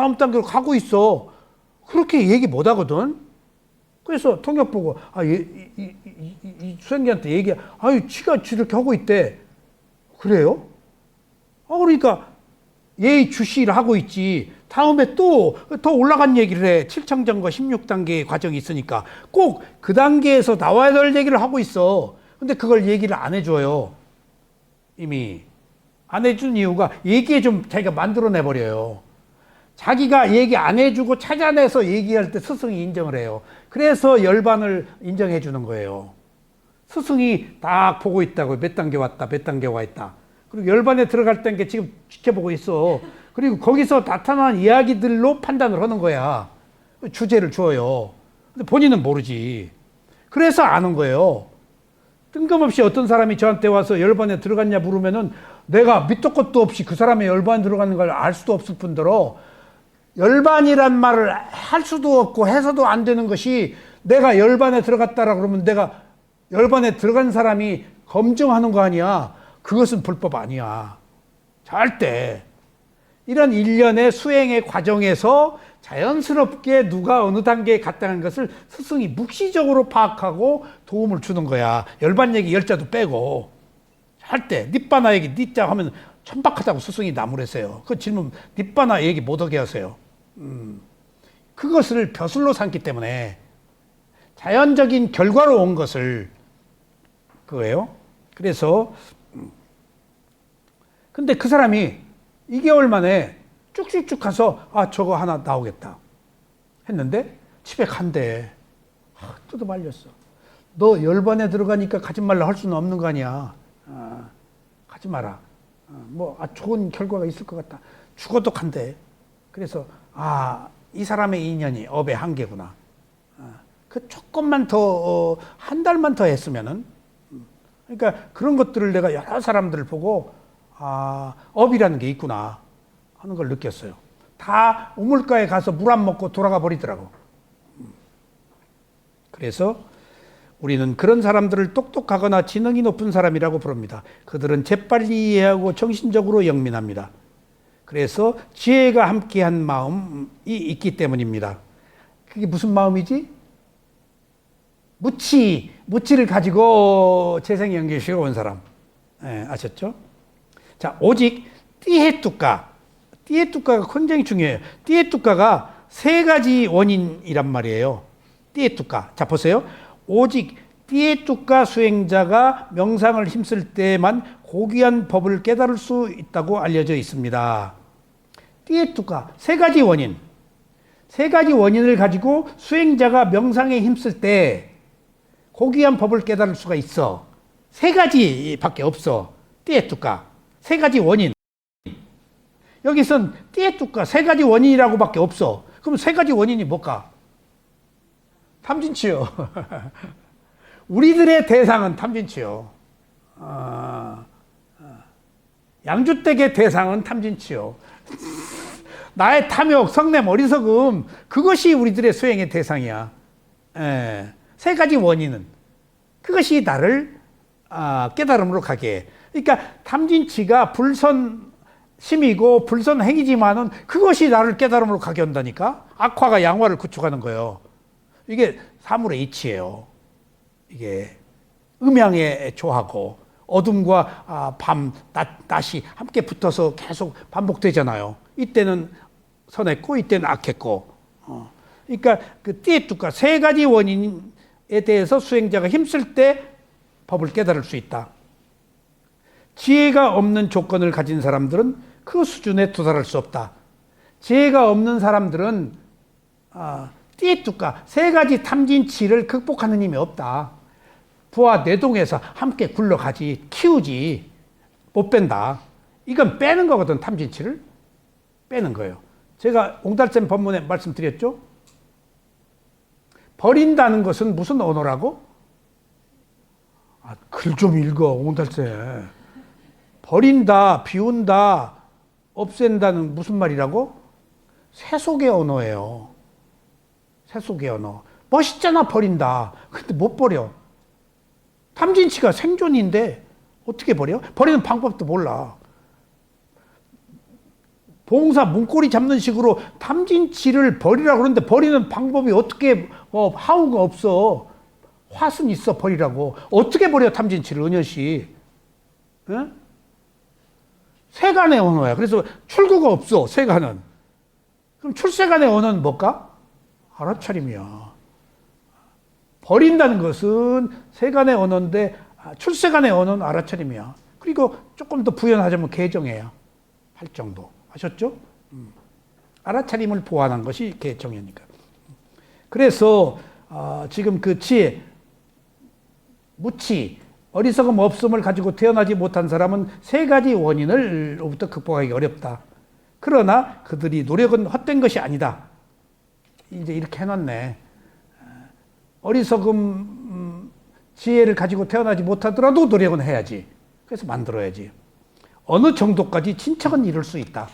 가고 있어. 그렇게 얘기 못 하거든. 그래서 통역 보고 이 수행자한테 지가 저렇게 하고 있대. 그래요? 그러니까 예의 주시를 하고 있지. 다음에 또 더 올라간 얘기를 해. 7청정거 16단계의 과정이 있으니까 꼭 그 단계에서 나와야 될 얘기를 하고 있어. 근데 그걸 얘기를 안 해줘요. 이미 안 해준 이유가 얘기에 좀 자기가 만들어내버려요. 자기가 얘기 안 해주고 찾아내서 얘기할 때 스승이 인정을 해요. 그래서 열반을 인정해 주는 거예요. 스승이 딱 보고 있다고. 몇 단계 왔다, 몇 단계 와 있다. 그리고 열반에 들어갈 단계 지금 지켜보고 있어. 그리고 거기서 나타난 이야기들로 판단을 하는 거야. 주제를 줘요. 근데 본인은 모르지. 그래서 아는 거예요. 뜬금없이 어떤 사람이 저한테 와서 열반에 들어갔냐 물으면은 내가 밑도 끝도 없이 그 사람의 열반에 들어가는 걸 알 수도 없을 뿐더러 열반이란 말을 할 수도 없고 해서도 안 되는 것이 내가 열반에 들어갔다라 그러면 내가 열반에 들어간 사람이 검증하는 거 아니야. 그것은 불법 아니야. 절대. 이런 일련의 수행의 과정에서 자연스럽게 누가 어느 단계에 갔다는 것을 스승이 묵시적으로 파악하고 도움을 주는 거야. 열반 얘기 열자도 빼고. 절대. 닛바나 얘기 닛자 하면 천박하다고 스승이 나무랬어요. 그 질문 닛바나 얘기 못하게 하세요. 그것을 벼슬로 삼기 때문에 자연적인 결과로 온 것을 그거예요. 그래서 근데 그 사람이 2개월 만에 쭉쭉쭉 가서 저거 하나 나오겠다 했는데 집에 간대. 뜯어 말렸어. 너 10번에 들어가니까 가지 말라 할 수는 없는 거 아니야. 가지 마라. 좋은 결과가 있을 것 같다. 죽어도 간대. 그래서 이 사람의 인연이 업의 한계구나. 그 조금만 더 한 달만 더 했으면은, 그러니까 그런 것들을 내가 여러 사람들을 보고 업이라는 게 있구나 하는 걸 느꼈어요. 다 우물가에 가서 물 안 먹고 돌아가 버리더라고. 그래서 우리는 그런 사람들을 똑똑하거나 지능이 높은 사람이라고 부릅니다. 그들은 재빨리 이해하고 정신적으로 영민합니다. 그래서 지혜가 함께한 마음이 있기 때문입니다. 그게 무슨 마음이지? 무치를 가지고 재생연결식에 온 사람. 아셨죠? 자, 오직 띠에뚜까가 굉장히 중요해요. 띠에뚜까가 3가지 원인이란 말이에요. 띠에뚜까. 자, 보세요. 오직 띠에뚜까 수행자가 명상을 힘쓸 때만 고귀한 법을 깨달을 수 있다고 알려져 있습니다. 띠에뚜까 3가지 원인. 3가지 원인을 가지고 수행자가 명상에 힘쓸 때 고귀한 법을 깨달을 수가 있어. 3가지밖에 없어. 띠에뚜까 3가지 원인. 여기선 띠에뚜까 3가지 원인이라고밖에 없어. 그럼 3가지 원인이 뭘까? 탐진치요. 우리들의 대상은 탐진치요. 양주댁의 대상은 탐진치요. 나의 탐욕, 성냄, 어리석음, 그것이 우리들의 수행의 대상이야. 3가지 원인은 그것이 나를 깨달음으로 가게 해. 그러니까 탐진치가 불선심이고 불선행이지만은 그것이 나를 깨달음으로 가게 한다니까. 악화가 양화를 구축하는 거예요. 이게 사물의 이치예요. 이게 음양에 조하고 어둠과 밤, 낮이 함께 붙어서 계속 반복되잖아요. 이때는 선했고 이때는 악했고. 그러니까 그 띠에뚜까 3가지 원인에 대해서 수행자가 힘쓸 때 법을 깨달을 수 있다. 지혜가 없는 조건을 가진 사람들은 그 수준에 도달할 수 없다. 지혜가 없는 사람들은 띠에뚜까 3가지 탐진치를 극복하는 힘이 없다. 부와 뇌동에서 함께 굴러가지, 키우지, 못 뺀다. 이건 빼는 거거든. 탐진치를 빼는 거예요. 제가 옹달샘 법문에 말씀드렸죠. 버린다는 것은 무슨 언어라고? 글 좀 읽어, 옹달샘. 버린다, 비운다, 없앤다는 무슨 말이라고? 세속의 언어예요. 세속의 언어. 멋있잖아, 버린다. 근데 못 버려. 탐진치가 생존인데 어떻게 버려? 버리는 방법도 몰라. 봉사 문고리 잡는 식으로 탐진치를 버리라고 그러는데 버리는 방법이 어떻게 하우가 없어. 화순 있어 버리라고. 어떻게 버려 탐진치를 은연씨. 응? 세간의 언어야. 그래서 출구가 없어 세간은. 그럼 출세간의 언어는 뭘까? 알아차림이야. 버린다는 것은 세간의 언어인데 출세간의 언어는 알아차림이야. 그리고 조금 더 부연하자면 개정해야 할 정도. 아셨죠? 알아차림을 보완한 것이 개정이니까. 그래서 지금 그 지혜, 무치, 어리석음 없음을 가지고 태어나지 못한 사람은 3가지 원인을로부터 극복하기 어렵다. 그러나 그들이 노력은 헛된 것이 아니다. 이제 이렇게 해놨네. 어리석음, 지혜를 가지고 태어나지 못하더라도 노력은 해야지. 그래서 만들어야지. 어느 정도까지 친척은 이룰 수 있다.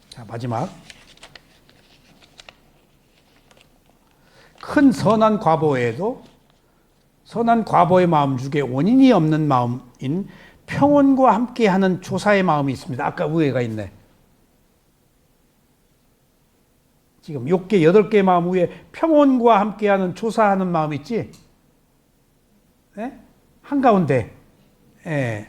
자, 마지막. 큰 선한 과보에도 선한 과보의 마음 중에 원인이 없는 마음인 평온과 함께하는 조사의 마음이 있습니다. 아까 위에가 있네. 지금 6개, 8개의 마음 위에 평온과 함께하는 조사하는 마음 있지? 네? 한가운데. 예.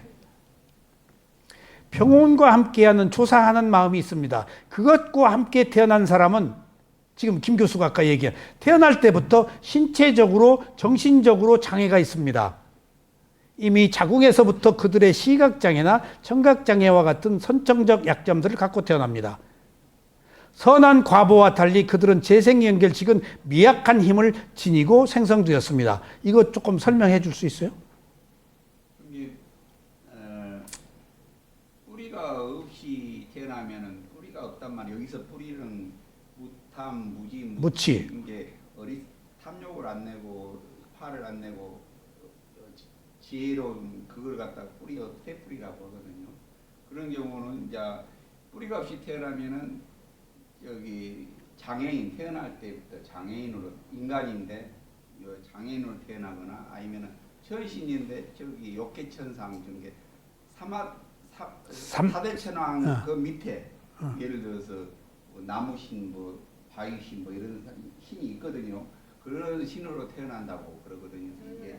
평온과 함께하는 조사하는 마음이 있습니다. 그것과 함께 태어난 사람은 지금 김 교수가 아까 얘기한 태어날 때부터 신체적으로 정신적으로 장애가 있습니다. 이미 자궁에서부터 그들의 시각장애나 청각장애와 같은 선천적 약점들을 갖고 태어납니다. 선한 과보와 달리 그들은 재생연결직은 미약한 힘을 지니고 생성되었습니다. 이거 조금 설명해 줄 수 있어요? 이게 뿌리가 없이 태어나면은 뿌리가 없단 말이에요. 여기서 뿌리는 무탐, 무치. 이게 탐욕을 안 내고 화를 안 내고 지혜로운 그걸 갖다가 뿌리가 태뿌리라고 하거든요. 그런 경우는 이제 뿌리가 없이 태어나면은 여기 장애인 태어날 때부터 장애인으로 인간인데 장애인으로 태어나거나 아니면은 천신인데 저기 욕계천상 중에 사대천왕 그 밑에 예를 들어서 뭐 나무신 뭐 바위신 뭐 이런 신이 있거든요. 그런 신으로 태어난다고 그러거든요. 이게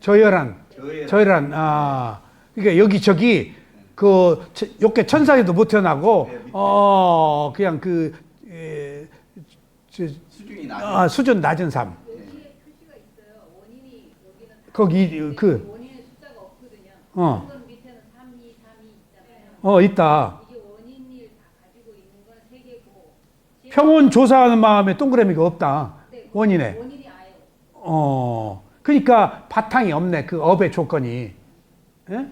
저열한. 저의 아, 그러니까 여기저기 그 욕계 천상에도 못 태어나고 네, 밑에. 그냥 수준이 낮은 수준 낮은 삶. 여기에 표시가 있어요. 원인이 여기는 거기 그 원인의 숫자가 없거든요. 어. 그 밑에는 3, 2, 3, 2 있잖아요. 있다. 이게 원인을 다 가지고 있는 건 세 개고. 평온 조사하는 마음에 동그라미가 없다. 네, 원인에. 원인이 아예 없어요. 그러니까 바탕이 없네. 그 업의 조건이. 예?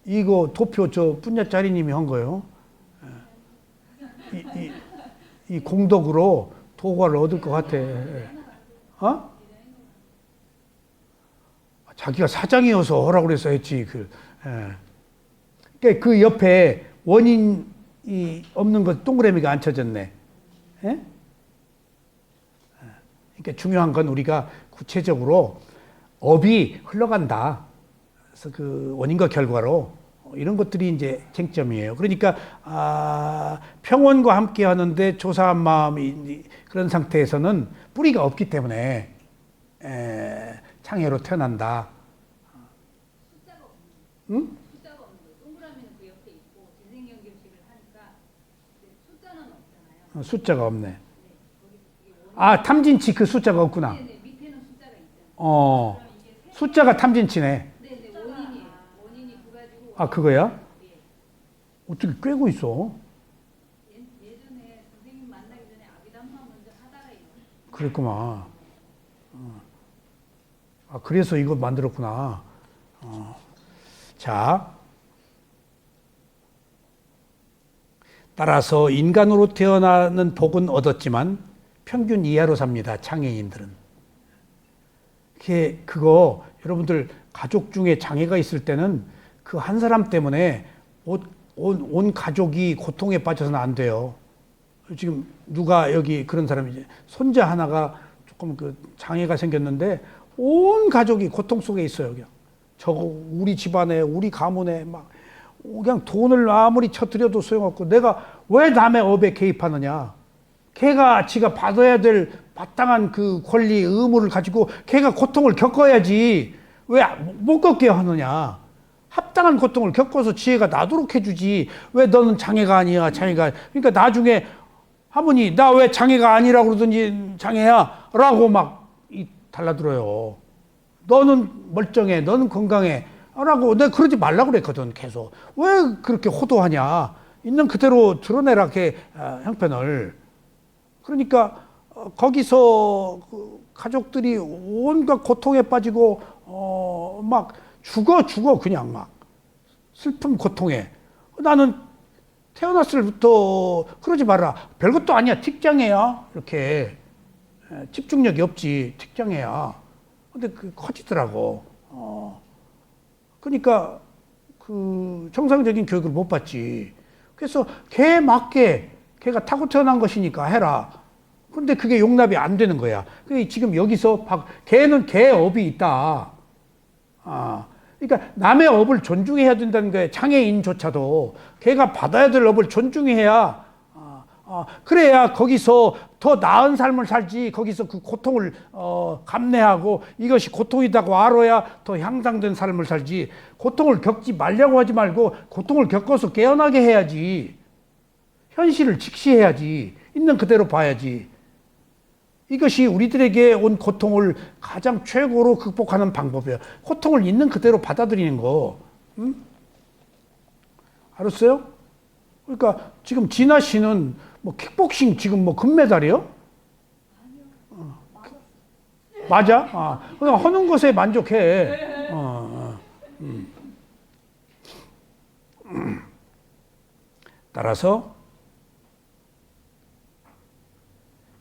이거 도표 저 분야짜리님이 한 거예요. 이 공덕으로 도과를 얻을 것 같아. 어? 자기가 사장이어서 하라고 그래서 했지. 그러니까 그 옆에 원인이 없는 것 동그라미가 안 쳐졌네. 예? 그러니까 중요한 건 우리가 구체적으로 업이 흘러간다. 그래서 그 원인과 결과로 이런 것들이 이제 쟁점이에요. 그러니까 평온과 함께 하는데 조사한 마음이 그런 상태에서는 뿌리가 없기 때문에 창해로 태어난다. 숫자가 없는 응? 숫자가 없는 거예요. 동그라미는 그 옆에 있고 재생연결식을 하니까 숫자는 없잖아요. 숫자가 없네. 네, 거기 이게 원인. 탐진치 그 숫자가 없구나. 네, 네, 밑에는 숫자가 있잖아요. 그럼 이게 세 숫자가 탐진치네. 네, 네, 원인이에요. 원인이 두 가지고. 그거야? 예. 어떻게 꿰고 있어? 예전에 선생님 만나기 전에 아비담마 먼저 하다가 이거. 그랬구만. 그래서 이거 만들었구나. 자. 따라서 인간으로 태어나는 복은 얻었지만 평균 이하로 삽니다. 장애인들은. 그거 여러분들 가족 중에 장애가 있을 때는 그 한 사람 때문에 온 가족이 고통에 빠져서는 안 돼요. 지금 누가 여기 그런 사람이지. 손자 하나가 조금 그 장애가 생겼는데 온 가족이 고통 속에 있어요. 그냥 저거 우리 집안에 우리 가문에 막 그냥 돈을 아무리 쳐들여도 소용없고 내가 왜 남의 업에 개입하느냐. 걔가 지가 받아야 될 마땅한 그 권리 의무를 가지고 걔가 고통을 겪어야지 왜 못 겪게 하느냐. 합당한 고통을 겪어서 지혜가 나도록 해주지. 왜 너는 장애가 아니야 장애가. 그러니까 나중에 하모니 나 왜 장애가 아니라고 그러더니 장애야 라고 막 달라들어요. 너는 멀쩡해 너는 건강해 라고 내가 그러지 말라고 그랬거든. 계속 왜 그렇게 호도하냐. 있는 그대로 드러내라 이렇게 형편을. 그러니까 거기서 그 가족들이 온갖 고통에 빠지고 막 죽어 그냥 막 슬픔 고통에. 나는 태어났을 때부터 그러지 마라. 별것도 아니야. 특장애야. 이렇게 집중력이 없지. 특장애야. 근데 그 커지더라고. 그러니까 그 정상적인 교육을 못 받지. 그래서 걔에 맞게 걔가 타고 태어난 것이니까 해라. 근데 그게 용납이 안 되는 거야. 지금 여기서 걔는 걔 업이 있다. 그러니까 남의 업을 존중해야 된다는 거예요. 장애인조차도 걔가 받아야 될 업을 존중해야 그래야 거기서 더 나은 삶을 살지. 거기서 그 고통을 감내하고 이것이 고통이라고 알아야 더 향상된 삶을 살지. 고통을 겪지 말려고 하지 말고 고통을 겪어서 깨어나게 해야지. 현실을 직시해야지. 있는 그대로 봐야지. 이것이 우리들에게 온 고통을 가장 최고로 극복하는 방법이에요. 고통을 있는 그대로 받아들이는 거. 응? 알았어요? 그러니까 지금 진아 씨는 뭐 킥복싱 지금 뭐 금메달이요? 맞아? 그냥 하는 것에 만족해. 따라서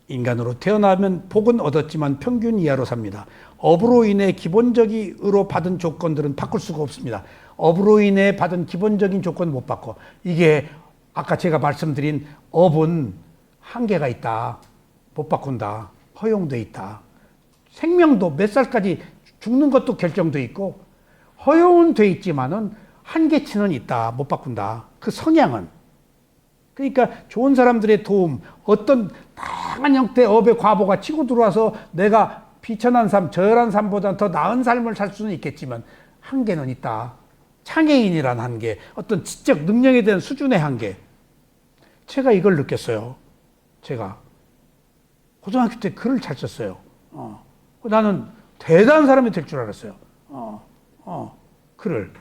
인간으로 태어나면 복은 얻었지만 평균 이하로 삽니다. 업으로 인해 기본적으로 받은 조건들은 바꿀 수가 없습니다. 업으로 인해 받은 기본적인 조건은 못 바꿔. 이게 아까 제가 말씀드린 업은 한계가 있다. 못 바꾼다. 허용돼 있다. 생명도 몇 살까지 죽는 것도 결정돼 있고 허용은 돼 있지만은 한계치는 있다. 못 바꾼다. 그 성향은. 그러니까 좋은 사람들의 도움, 어떤 다양한 형태의 업의 과보가 치고 들어와서 내가 비천한 삶, 저열한 삶보다는 더 나은 삶을 살 수는 있겠지만 한계는 있다. 창의인이란 한계, 어떤 지적 능력에 대한 수준의 한계. 제가 이걸 느꼈어요. 제가 고등학교 때 글을 잘 썼어요. 나는 대단한 사람이 될 줄 알았어요. 글을.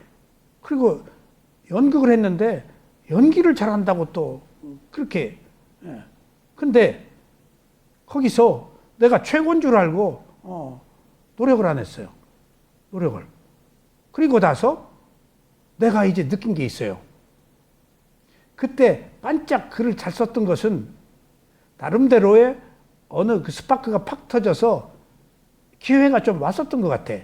그리고 연극을 했는데 연기를 잘한다고 또 그렇게. 근데 거기서 내가 최고인 줄 알고 노력을 안 했어요. 노력을. 그리고 나서 내가 이제 느낀 게 있어요. 그때 반짝 글을 잘 썼던 것은 나름대로의 어느 그 스파크가 팍 터져서 기회가 좀 왔었던 것 같아.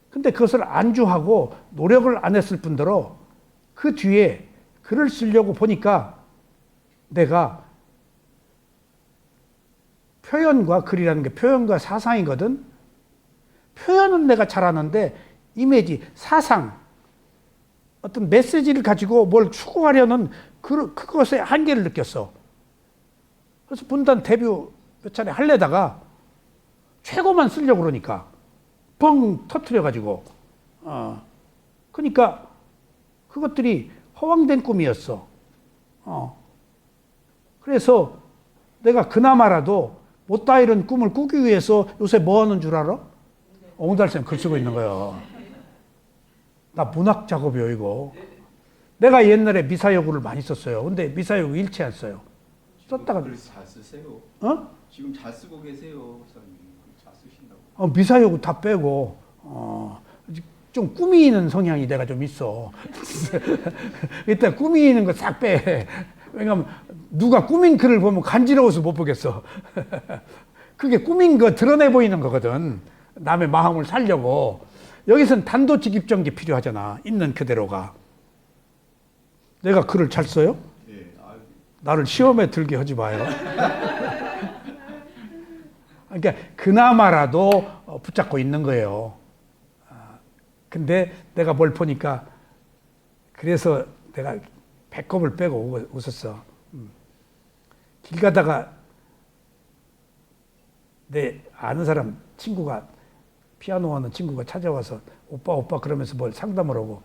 근데 그것을 안주하고 노력을 안 했을 뿐더러 그 뒤에 글을 쓰려고 보니까 내가 표현과 글이라는 게 표현과 사상이거든. 표현은 내가 잘하는데 이미지, 사상, 어떤 메시지를 가지고 뭘 추구하려는 그것의 한계를 느꼈어. 그래서 분단 데뷔 몇 차례 하려다가 최고만 쓰려고 그러니까 뻥 터트려가지고 그러니까 그것들이 허황된 꿈이었어. 그래서 내가 그나마라도 못다 이런 꿈을 꾸기 위해서 요새 뭐 하는 줄 알아? 옹달샘 글 쓰고 있는 거예요. 나 문학 작업이요, 이거. 내가 옛날에 미사여구를 많이 썼어요. 근데 미사여구 일치 안 써요. 썼다가. 글 잘 쓰세요. 지금 잘 쓰고 계세요, 목사님. 잘 쓰신다고. 미사여구 다 빼고, 좀 꾸미는 성향이 내가 좀 있어. 일단 꾸미는 거 싹 빼. 왜냐면 누가 꾸민 글을 보면 간지러워서 못 보겠어. 그게 꾸민 거 드러내 보이는 거거든. 남의 마음을 살려고. 여기서는 단도직입적인 게 필요하잖아. 있는 그대로가. 내가 글을 잘 써요? 네. 나를 시험에 들게 하지 마요. 그러니까 그나마라도 붙잡고 있는 거예요. 근데 내가 뭘 보니까 그래서 내가 배꼽을 빼고 웃었어. 길 가다가 내 아는 사람 친구가 피아노 하는 친구가 찾아와서 오빠 그러면서 뭘 상담을 하고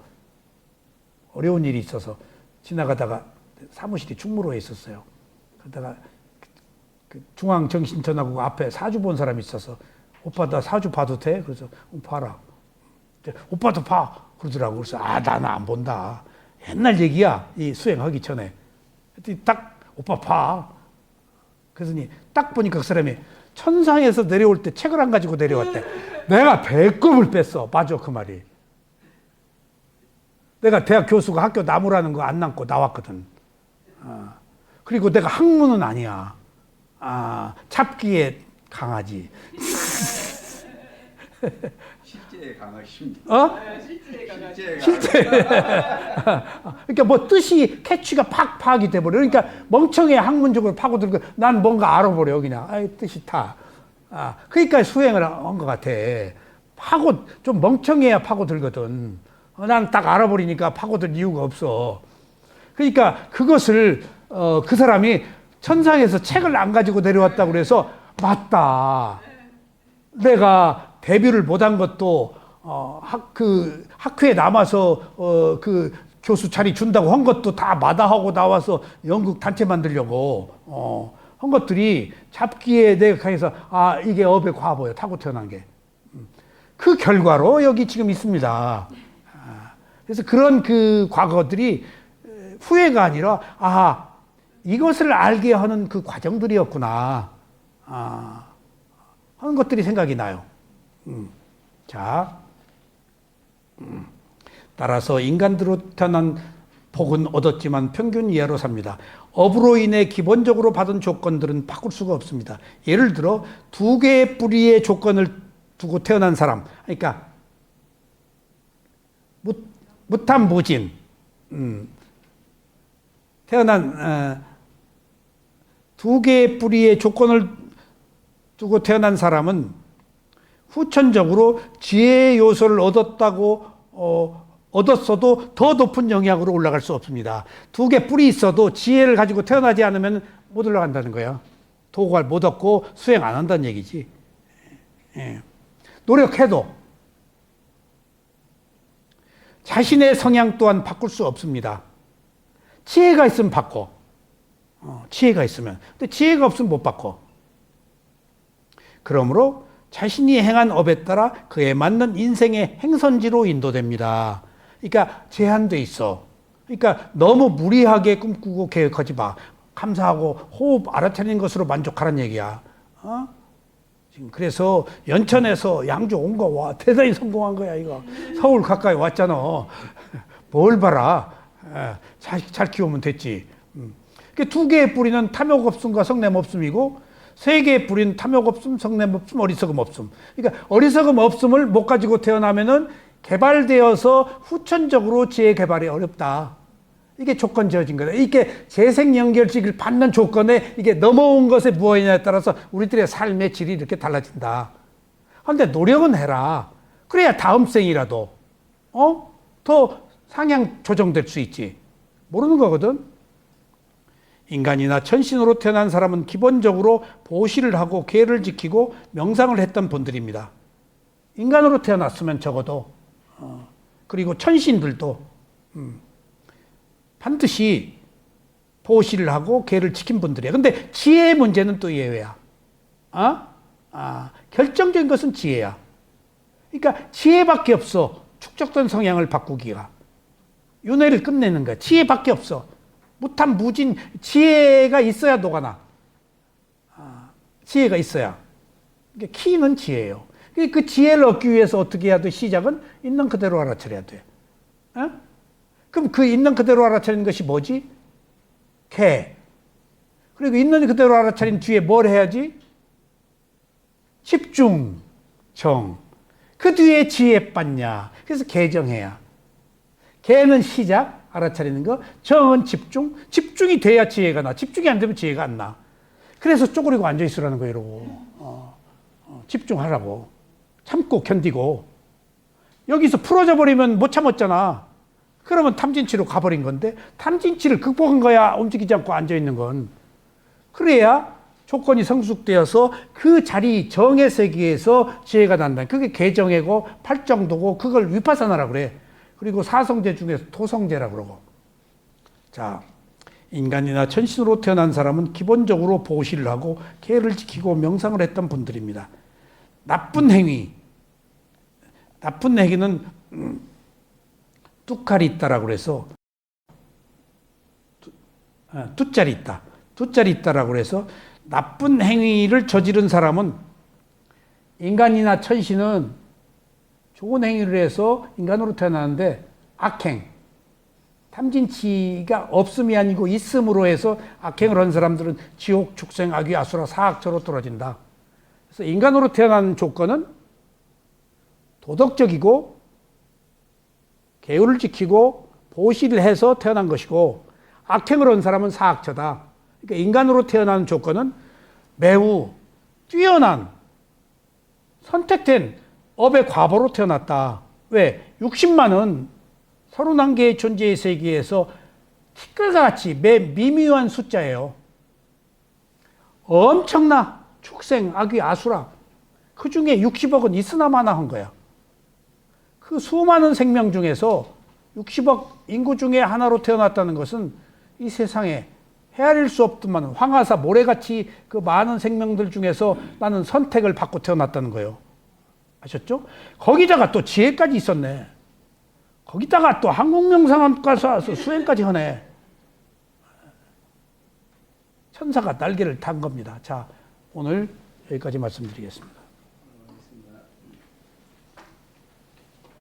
어려운 일이 있어서 지나가다가 사무실이 충무로에 있었어요. 그러다가 그 중앙정신전화국 앞에 사주 본 사람이 있어서 오빠 나 사주 봐도 돼? 그래서 봐라. 오빠도 봐. 그러더라고. 그래서 나는 안 본다. 옛날 얘기야. 이 수행하기 전에. 그랬더니 딱 오빠 봐. 그랬더니 딱 보니까 그 사람이 천상에서 내려올 때 책을 안 가지고 내려왔대. 내가 배꼽을 뺐어. 맞아, 그 말이. 내가 대학 교수가 학교 나무라는 거 안 남고 나왔거든. 그리고 내가 학문은 아니야. 잡기에 강하지. 실제에 강하십니다. 실제. 그러니까 뭐 뜻이 캐치가 팍 파악이 돼버려. 그러니까 멍청해 학문적으로 파고들고 난 뭔가 알아버려 그냥. 뜻이 타. 그러니까 수행을 한 것 같아. 좀 멍청해야 파고들거든. 난 딱 알아버리니까 파고들 이유가 없어. 그러니까 그것을 그 사람이 천상에서 책을 안 가지고 내려왔다고 그래서 맞다. 내가 데뷔를 못한 것도 학회에 남아서 그 교수 자리 준다고 한 것도 다 마다하고 나와서 연극 단체 만들려고 한 것들이 잡기에 내가 가서 이게 업의 과보예요. 타고 태어난 게. 그 결과로 여기 지금 있습니다. 그래서 그런 그 과거들이 후회가 아니라 이것을 알게 하는 그 과정들이었구나. 하는 것들이 생각이 나요. 자, 따라서 인간으로 태어난 복은 얻었지만 평균 이하로 삽니다. 업으로 인해 기본적으로 받은 조건들은 바꿀 수가 없습니다. 예를 들어 2개의 뿌리의 조건을 두고 태어난 사람, 그러니까 무탐무진, 태어난 2개의 뿌리의 조건을 두고 태어난 사람은 후천적으로 지혜의 요소를 얻었어도 더 높은 영역으로 올라갈 수 없습니다. 2개 뿌리 있어도 지혜를 가지고 태어나지 않으면 못 올라간다는 거예요. 도구를 못 얻고 수행 안 한다는 얘기지. 예. 노력해도 자신의 성향 또한 바꿀 수 없습니다. 지혜가 있으면 바꿔. 지혜가 있으면. 근데 지혜가 없으면 못 바꿔. 그러므로 자신이 행한 업에 따라 그에 맞는 인생의 행선지로 인도됩니다. 그러니까 제한돼 있어. 그러니까 너무 무리하게 꿈꾸고 계획하지 마. 감사하고 호흡 알아차리는 것으로 만족하라는 얘기야. 지금 그래서 연천에서 양주 온 거 와 대단히 성공한 거야 이거. 서울 가까이 왔잖아. 뭘 봐라. 잘 키우면 됐지. 2개의 뿌리는 탐욕 없음과 성냄 없음이고 3개의 뿌리는 탐욕 없음, 성냄 없음, 어리석음 없음. 그러니까 어리석음 없음을 못 가지고 태어나면은 개발되어서 후천적으로 지혜 개발이 어렵다. 이게 조건 지어진 거다. 이게 재생 연결식을 받는 조건에 이게 넘어온 것에 무엇이냐에 따라서 우리들의 삶의 질이 이렇게 달라진다. 그런데 노력은 해라. 그래야 다음 생이라도 더 상향 조정될 수 있지. 모르는 거거든. 인간이나 천신으로 태어난 사람은 기본적으로 보시를 하고 계를 지키고 명상을 했던 분들입니다. 인간으로 태어났으면 적어도 그리고 천신들도 반드시 보시를 하고 계를 지킨 분들이야. 근데 지혜의 문제는 또 예외야. 결정적인 것은 지혜야. 그러니까 지혜밖에 없어. 축적된 성향을 바꾸기가. 윤회를 끝내는 거야. 지혜밖에 없어. 무탐무진 지혜가 있어야 녹아나. 지혜가 있어야. 그러니까 키는 지혜예요. 그 지혜를 얻기 위해서 어떻게 해야 돼? 시작은 있는 그대로 알아차려야 돼. 그럼 그 있는 그대로 알아차리는 것이 뭐지? 개. 그리고 있는 그대로 알아차린 뒤에 뭘 해야지? 집중, 정. 그 뒤에 지혜 빠냐. 그래서 개정해야. 개는 시작, 알아차리는 거. 정은 집중. 집중이 돼야 지혜가 나. 집중이 안 되면 지혜가 안 나. 그래서 쪼그리고 앉아있으라는 거예요, 이러고. 집중하라고. 참고 견디고. 여기서 풀어져 버리면 못 참았잖아. 그러면 탐진치로 가버린 건데 탐진치를 극복한 거야. 움직이지 않고 앉아있는 건. 그래야 조건이 성숙되어서 그 자리 정의 세계에서 지혜가 난다. 그게 개정이고 팔정도고 그걸 위파사나라고 그래. 그리고 사성제 중에서 토성제라고 그러고. 자, 인간이나 천신으로 태어난 사람은 기본적으로 보시를 하고 계를 지키고 명상을 했던 분들입니다. 나쁜 행위는 뚜칼이 있다라고 그래서 뚜짤이 있다. 뚜짤이 있다라고 그래서 나쁜 행위를 저지른 사람은 인간이나 천신은 좋은 행위를 해서 인간으로 태어나는데 악행, 탐진치가 없음이 아니고 있음으로 해서 악행을 한 사람들은 지옥, 축생, 악귀, 아수라, 사악처로 떨어진다. 그래서 인간으로 태어난 조건은 도덕적이고 계율을 지키고 보시를 해서 태어난 것이고 악행을 한 사람은 사악처다. 그러니까 인간으로 태어난 조건은 매우 뛰어난 선택된 업의 과보로 태어났다. 왜? 60만은 31개의 존재의 세계에서 티끌같이 매 미미한 숫자예요. 엄청나. 축생, 악귀, 아수라. 그 중에 60억은 있으나 마나 한 거야. 그 수많은 생명 중에서 60억 인구 중에 하나로 태어났다는 것은 이 세상에 헤아릴 수 없더만 황하사 모래같이 그 많은 생명들 중에서 나는 선택을 받고 태어났다는 거예요. 아셨죠? 거기다가 또 지혜까지 있었네. 거기다가 또 한국명상학과서 수행까지 하네. 천사가 날개를 탄 겁니다. 자, 오늘 여기까지 말씀드리겠습니다.